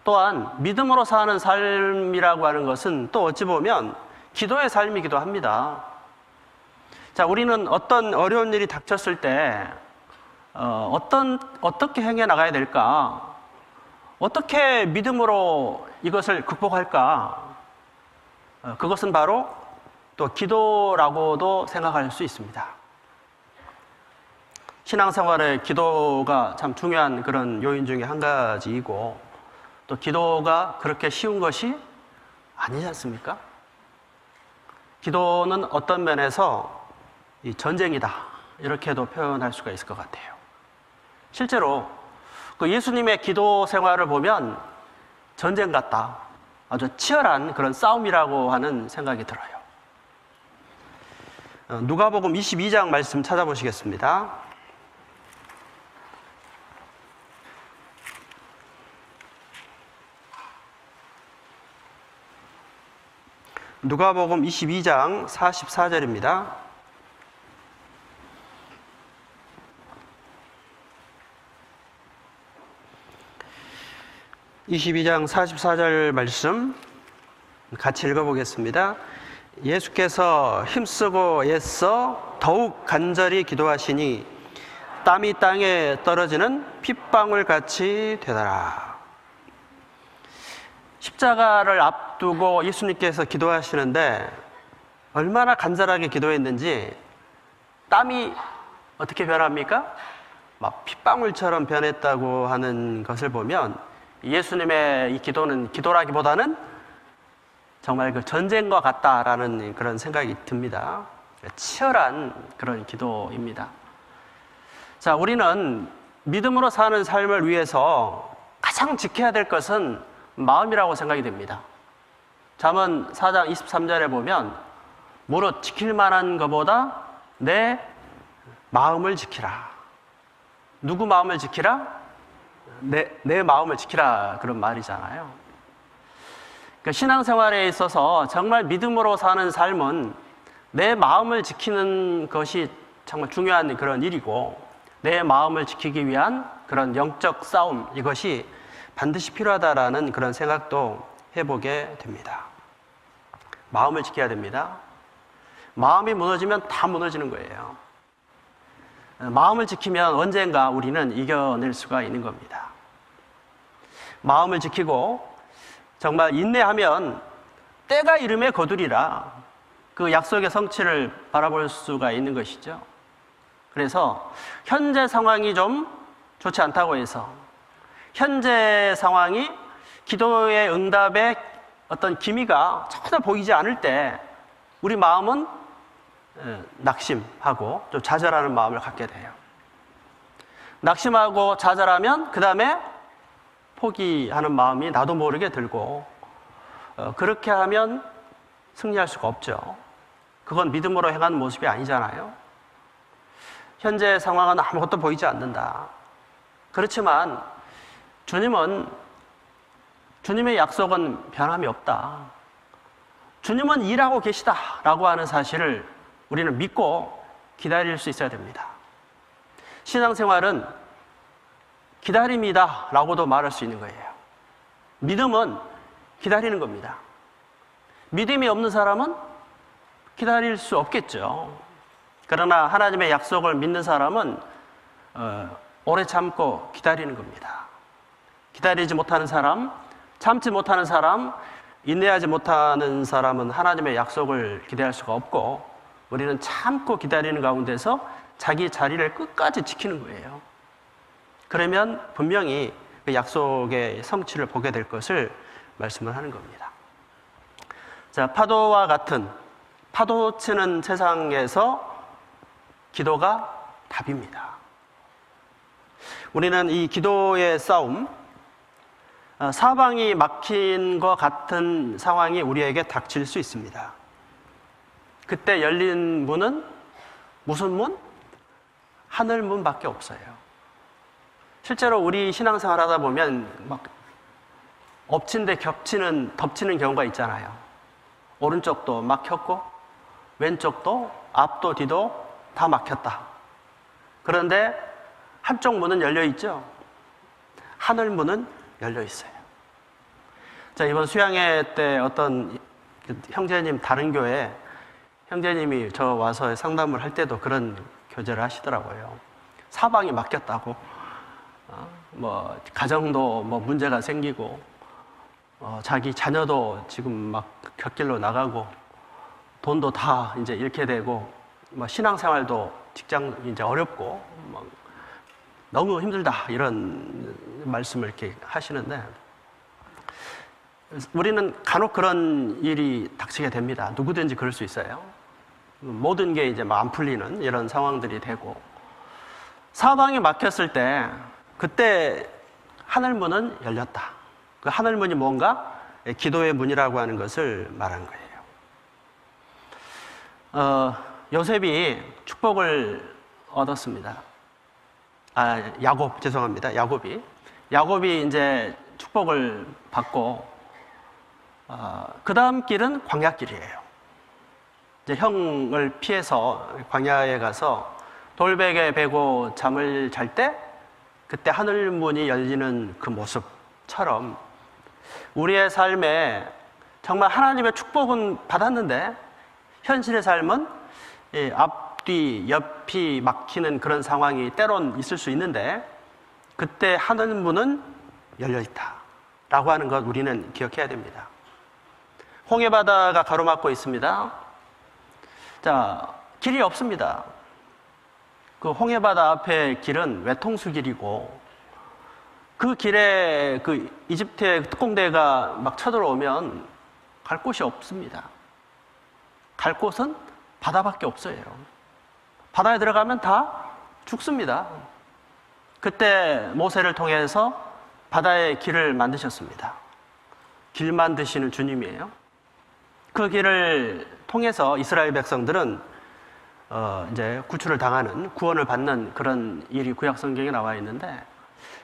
또한 믿음으로 사는 삶이라고 하는 것은 또 어찌 보면 기도의 삶이기도 합니다. 자, 우리는 어떤 어려운 일이 닥쳤을 때 어떻게 행해 나가야 될까? 어떻게 믿음으로 이것을 극복할까? 그것은 바로 또 기도라고도 생각할 수 있습니다. 신앙생활에 기도가 참 중요한 그런 요인 중에 한 가지이고, 또 기도가 그렇게 쉬운 것이 아니지 않습니까? 기도는 어떤 면에서 이 전쟁이다, 이렇게도 표현할 수가 있을 것 같아요. 실제로 그 예수님의 기도 생활을 보면 전쟁 같다, 아주 치열한 그런 싸움이라고 하는 생각이 들어요. 누가복음 22장 말씀 찾아보시겠습니다. 누가복음 22장 44절입니다. 22장 44절 말씀 같이 읽어보겠습니다. 예수께서 힘쓰고 애써 더욱 간절히 기도하시니 땀이 땅에 떨어지는 핏방울 같이 되더라. 십자가를 앞두고 예수님께서 기도하시는데 얼마나 간절하게 기도했는지 땀이 어떻게 변합니까? 막 핏방울처럼 변했다고 하는 것을 보면 예수님의 이 기도는 기도라기보다는 정말 그 전쟁과 같다라는 그런 생각이 듭니다. 치열한 그런 기도입니다. 자, 우리는 믿음으로 사는 삶을 위해서 가장 지켜야 될 것은 마음이라고 생각이 됩니다. 잠언 4장 23절에 보면 무릇 지킬 만한 것보다 내 마음을 지키라. 누구 마음을 지키라? 내 마음을 지키라, 그런 말이잖아요. 그러니까 신앙생활에 있어서 정말 믿음으로 사는 삶은 내 마음을 지키는 것이 정말 중요한 그런 일이고, 내 마음을 지키기 위한 그런 영적 싸움, 이것이 반드시 필요하다라는 그런 생각도 해보게 됩니다. 마음을 지켜야 됩니다. 마음이 무너지면 다 무너지는 거예요. 마음을 지키면 언젠가 우리는 이겨낼 수가 있는 겁니다. 마음을 지키고 정말 인내하면 때가 이름에 거두리라, 그 약속의 성취를 바라볼 수가 있는 것이죠. 그래서 현재 상황이 좀 좋지 않다고 해서, 현재 상황이 기도의 응답의 어떤 기미가 전혀 보이지 않을 때 우리 마음은 낙심하고 좀 좌절하는 마음을 갖게 돼요. 낙심하고 좌절하면 그 다음에 포기하는 마음이 나도 모르게 들고, 그렇게 하면 승리할 수가 없죠. 그건 믿음으로 행하는 모습이 아니잖아요. 현재 상황은 아무것도 보이지 않는다. 그렇지만 주님의 약속은 변함이 없다. 주님은 일하고 계시다라고 하는 사실을 우리는 믿고 기다릴 수 있어야 됩니다. 신앙생활은 기다림이다라고도 말할 수 있는 거예요. 믿음은 기다리는 겁니다. 믿음이 없는 사람은 기다릴 수 없겠죠. 그러나 하나님의 약속을 믿는 사람은 오래 참고 기다리는 겁니다. 기다리지 못하는 사람, 참지 못하는 사람, 인내하지 못하는 사람은 하나님의 약속을 기대할 수가 없고, 우리는 참고 기다리는 가운데서 자기 자리를 끝까지 지키는 거예요. 그러면 분명히 그 약속의 성취를 보게 될 것을 말씀을 하는 겁니다. 자, 파도와 같은 파도 치는 세상에서 기도가 답입니다. 우리는 이 기도의 싸움, 사방이 막힌 것 같은 상황이 우리에게 닥칠 수 있습니다. 그때 열린 문은 무슨 문? 하늘 문밖에 없어요. 실제로 우리 신앙생활 하다 보면 막 엎친 데 덮치는 경우가 있잖아요. 오른쪽도 막혔고 왼쪽도 앞도 뒤도 다 막혔다. 그런데 한쪽 문은 열려 있죠. 하늘 문은 열려 있어요. 자, 이번 수양회 때 어떤 형제님, 다른 교회 형제님이 저 와서 상담을 할 때도 그런 교제를 하시더라고요. 사방이 막혔다고. 가정도 문제가 생기고, 자기 자녀도 지금 막 곁길로 나가고, 돈도 다 이제 잃게 되고, 신앙생활도 직장 이제 어렵고, 너무 힘들다, 이런 말씀을 이렇게 하시는데, 우리는 간혹 그런 일이 닥치게 됩니다. 누구든지 그럴 수 있어요. 모든 게 이제 안 풀리는 이런 상황들이 되고, 사방이 막혔을 때, 그때 하늘문은 열렸다. 그 하늘문이 뭔가? 기도의 문이라고 하는 것을 말한 거예요. 요셉이 축복을 얻었습니다. 야곱이 이제 축복을 받고, 그 다음 길은 광야길이에요. 이제 형을 피해서 광야에 가서 돌베개 베고 잠을 잘 때, 그때 하늘문이 열리는 그 모습처럼 우리의 삶에 정말 하나님의 축복은 받았는데 현실의 삶은 앞뒤, 옆이 막히는 그런 상황이 때론 있을 수 있는데 그때 하늘문은 열려있다 라고 하는 것 우리는 기억해야 됩니다. 홍해바다가 가로막고 있습니다. 자, 길이 없습니다. 그 홍해바다 앞에 길은 외통수 길이고 그 길에 그 이집트의 특공대가 막 쳐들어오면 갈 곳이 없습니다. 갈 곳은 바다밖에 없어요. 바다에 들어가면 다 죽습니다. 그때 모세를 통해서 바다의 길을 만드셨습니다. 길 만드시는 주님이에요. 그 길을 통해서 이스라엘 백성들은 이제 구출을 당하는, 구원을 받는 그런 일이 구약 성경에 나와 있는데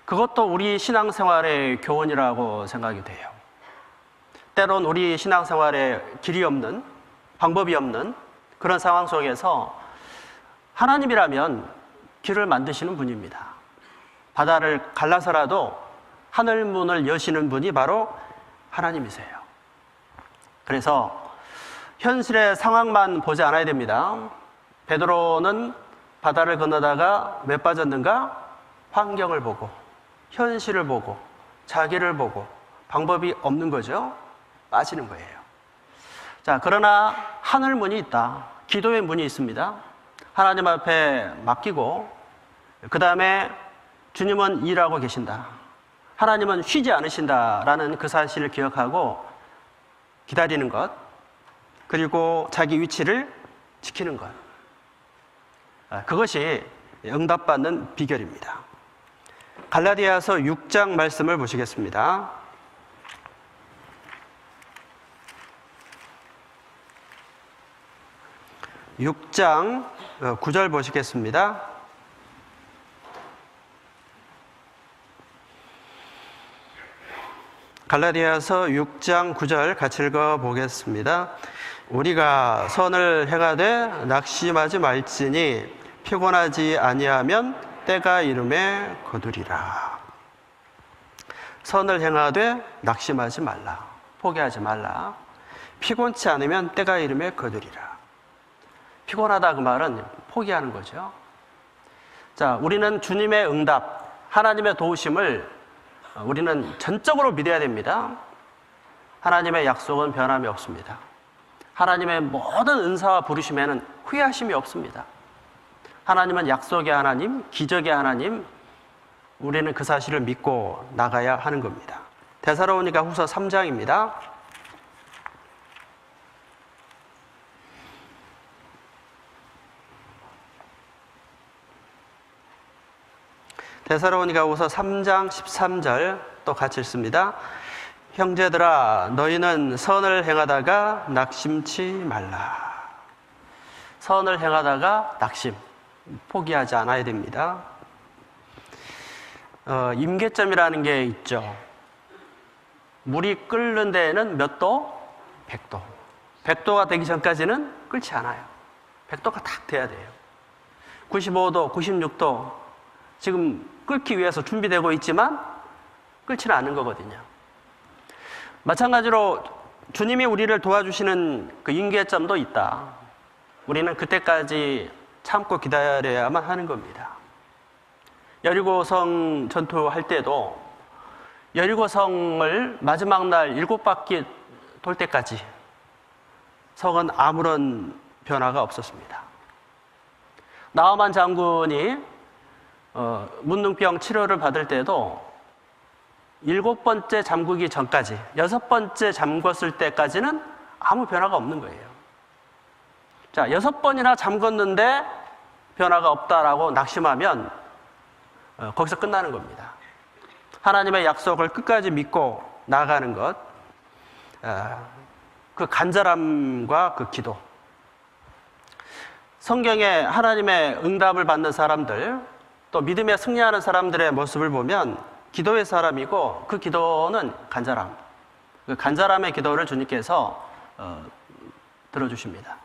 그것도 우리 신앙생활의 교훈이라고 생각이 돼요. 때론 우리 신앙생활에 길이 없는, 방법이 없는 그런 상황 속에서 하나님이라면 길을 만드시는 분입니다. 바다를 갈라서라도 하늘문을 여시는 분이 바로 하나님이세요. 그래서 현실의 상황만 보지 않아야 됩니다. 베드로는 바다를 건너다가 왜 빠졌는가? 환경을 보고, 현실을 보고, 자기를 보고, 방법이 없는 거죠. 빠지는 거예요. 자, 그러나 하늘문이 있다. 기도의 문이 있습니다. 하나님 앞에 맡기고, 그 다음에 주님은 일하고 계신다. 하나님은 쉬지 않으신다라는 그 사실을 기억하고 기다리는 것, 그리고 자기 위치를 지키는 것. 그것이 응답받는 비결입니다. 갈라디아서 6장 말씀을 보시겠습니다. 6장 9절 보시겠습니다. 갈라디아서 6장 9절 같이 읽어보겠습니다. 우리가 선을 행하되 낙심하지 말지니 피곤하지 아니하면 때가 이름에 거두리라. 선을 행하되 낙심하지 말라. 포기하지 말라. 피곤치 않으면 때가 이름에 거두리라. 피곤하다 그 말은 포기하는 거죠. 자, 우리는 주님의 응답, 하나님의 도우심을 우리는 전적으로 믿어야 됩니다. 하나님의 약속은 변함이 없습니다. 하나님의 모든 은사와 부르심에는 후회하심이 없습니다. 하나님은 약속의 하나님, 기적의 하나님, 우리는 그 사실을 믿고 나가야 하는 겁니다. 데살로니가 후서 3장입니다. 데살로니가 후서 3장 13절 또 같이 읽습니다. 형제들아 너희는 선을 행하다가 낙심치 말라. 선을 행하다가 낙심, 포기하지 않아야 됩니다. 임계점이라는 게 있죠. 물이 끓는 데에는 몇 도? 100도. 100도가 되기 전까지는 끓지 않아요. 100도가 딱 돼야 돼요. 95도, 96도 지금 끓기 위해서 준비되고 있지만 끓지는 않는 거거든요. 마찬가지로 주님이 우리를 도와주시는 그 임계점도 있다. 우리는 그때까지 참고 기다려야만 하는 겁니다. 여리고성 전투할 때도 여리고성을 마지막 날 7바퀴 돌 때까지 성은 아무런 변화가 없었습니다. 나아만 장군이 문둥병 치료를 받을 때도 7번째 잠그기 전까지 6번째 잠궜을 때까지는 아무 변화가 없는 거예요. 자, 6번이나 잠궜는데 변화가 없다라고 낙심하면 거기서 끝나는 겁니다. 하나님의 약속을 끝까지 믿고 나아가는 것, 그 간절함과 그 기도. 성경에 하나님의 응답을 받는 사람들, 또 믿음에 승리하는 사람들의 모습을 보면 기도의 사람이고 그 기도는 간절함. 그 간절함의 기도를 주님께서 들어주십니다.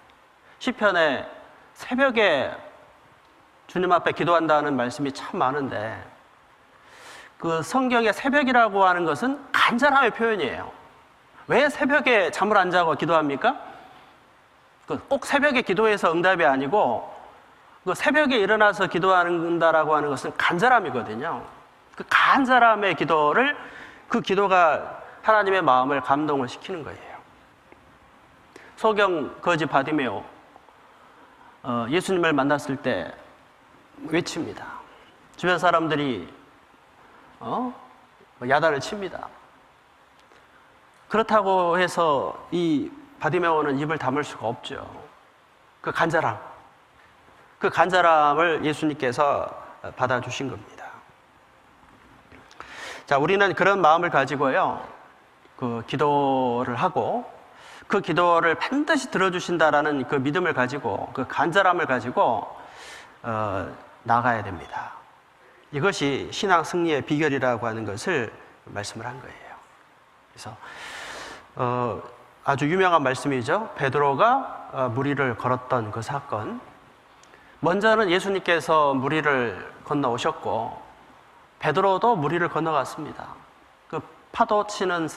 시편에 새벽에 주님 앞에 기도한다는 말씀이 참 많은데 그 성경의 새벽이라고 하는 것은 간절함의 표현이에요. 왜 새벽에 잠을 안 자고 기도합니까? 꼭 새벽에 기도해서 응답이 아니고 그 새벽에 일어나서 기도한다라고 하는 것은 간절함이거든요. 그 간절함의 기도를 그 기도가 하나님의 마음을 감동을 시키는 거예요. 소경 거지 바디메오 예수님을 만났을 때 외칩니다. 주변 사람들이 야단을 칩니다. 그렇다고 해서 이 바디메오는 입을 다물 수가 없죠. 그 간절함, 그 간절함을 예수님께서 받아주신 겁니다. 자, 우리는 그런 마음을 가지고요, 그 기도를 하고 그 기도를 반드시 들어주신다라는 그 믿음을 가지고 그 간절함을 가지고 나가야 됩니다. 이것이 신앙 승리의 비결이라고 하는 것을 말씀을 한 거예요. 그래서 아주 유명한 말씀이죠. 베드로가 무리를 걸었던 그 사건. 먼저는 예수님께서 무리를 건너오셨고 베드로도 무리를 건너갔습니다. 그 파도 치는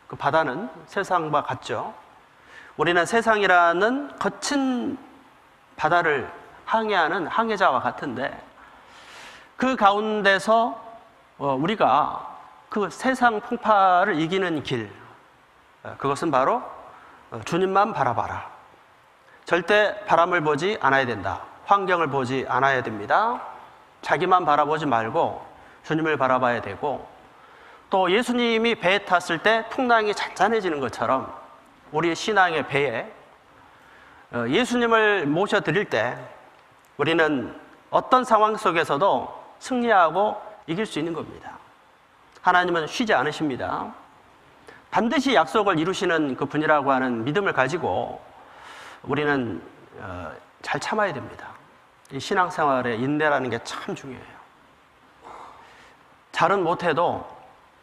그 바다는 세상과 같죠. 우리는 세상이라는 거친 바다를 항해하는 항해자와 같은데 그 가운데서 우리가 그 세상 풍파를 이기는 길, 그것은 바로 주님만 바라봐라. 절대 바람을 보지 않아야 된다. 환경을 보지 않아야 됩니다. 자기만 바라보지 말고 주님을 바라봐야 되고, 또 예수님이 배에 탔을 때 풍랑이 잔잔해지는 것처럼 우리 신앙의 배에 예수님을 모셔드릴 때 우리는 어떤 상황 속에서도 승리하고 이길 수 있는 겁니다. 하나님은 쉬지 않으십니다. 반드시 약속을 이루시는 그 분이라고 하는 믿음을 가지고 우리는 잘 참아야 됩니다. 이 신앙생활의 인내라는 게 참 중요해요. 잘은 못해도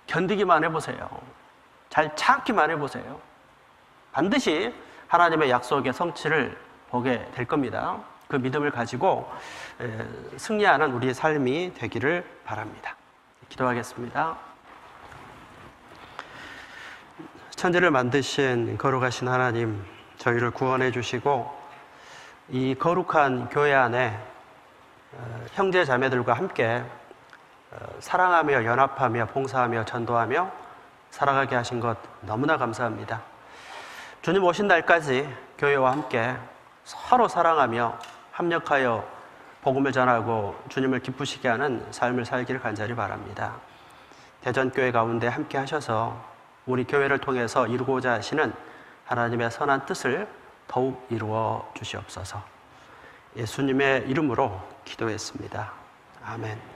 견디기만 해보세요. 잘 참기만 해보세요. 반드시 하나님의 약속의 성취를 보게 될 겁니다. 그 믿음을 가지고 승리하는 우리의 삶이 되기를 바랍니다. 기도하겠습니다. 천지를 만드신 거룩하신 하나님, 저희를 구원해 주시고 이 거룩한 교회 안에 형제 자매들과 함께 사랑하며 연합하며 봉사하며 전도하며 살아가게 하신 것 너무나 감사합니다. 주님 오신 날까지 교회와 함께 서로 사랑하며 합력하여 복음을 전하고 주님을 기쁘시게 하는 삶을 살기를 간절히 바랍니다. 대전교회 가운데 함께 하셔서 우리 교회를 통해서 이루고자 하시는 하나님의 선한 뜻을 더욱 이루어 주시옵소서. 예수님의 이름으로 기도했습니다. 아멘.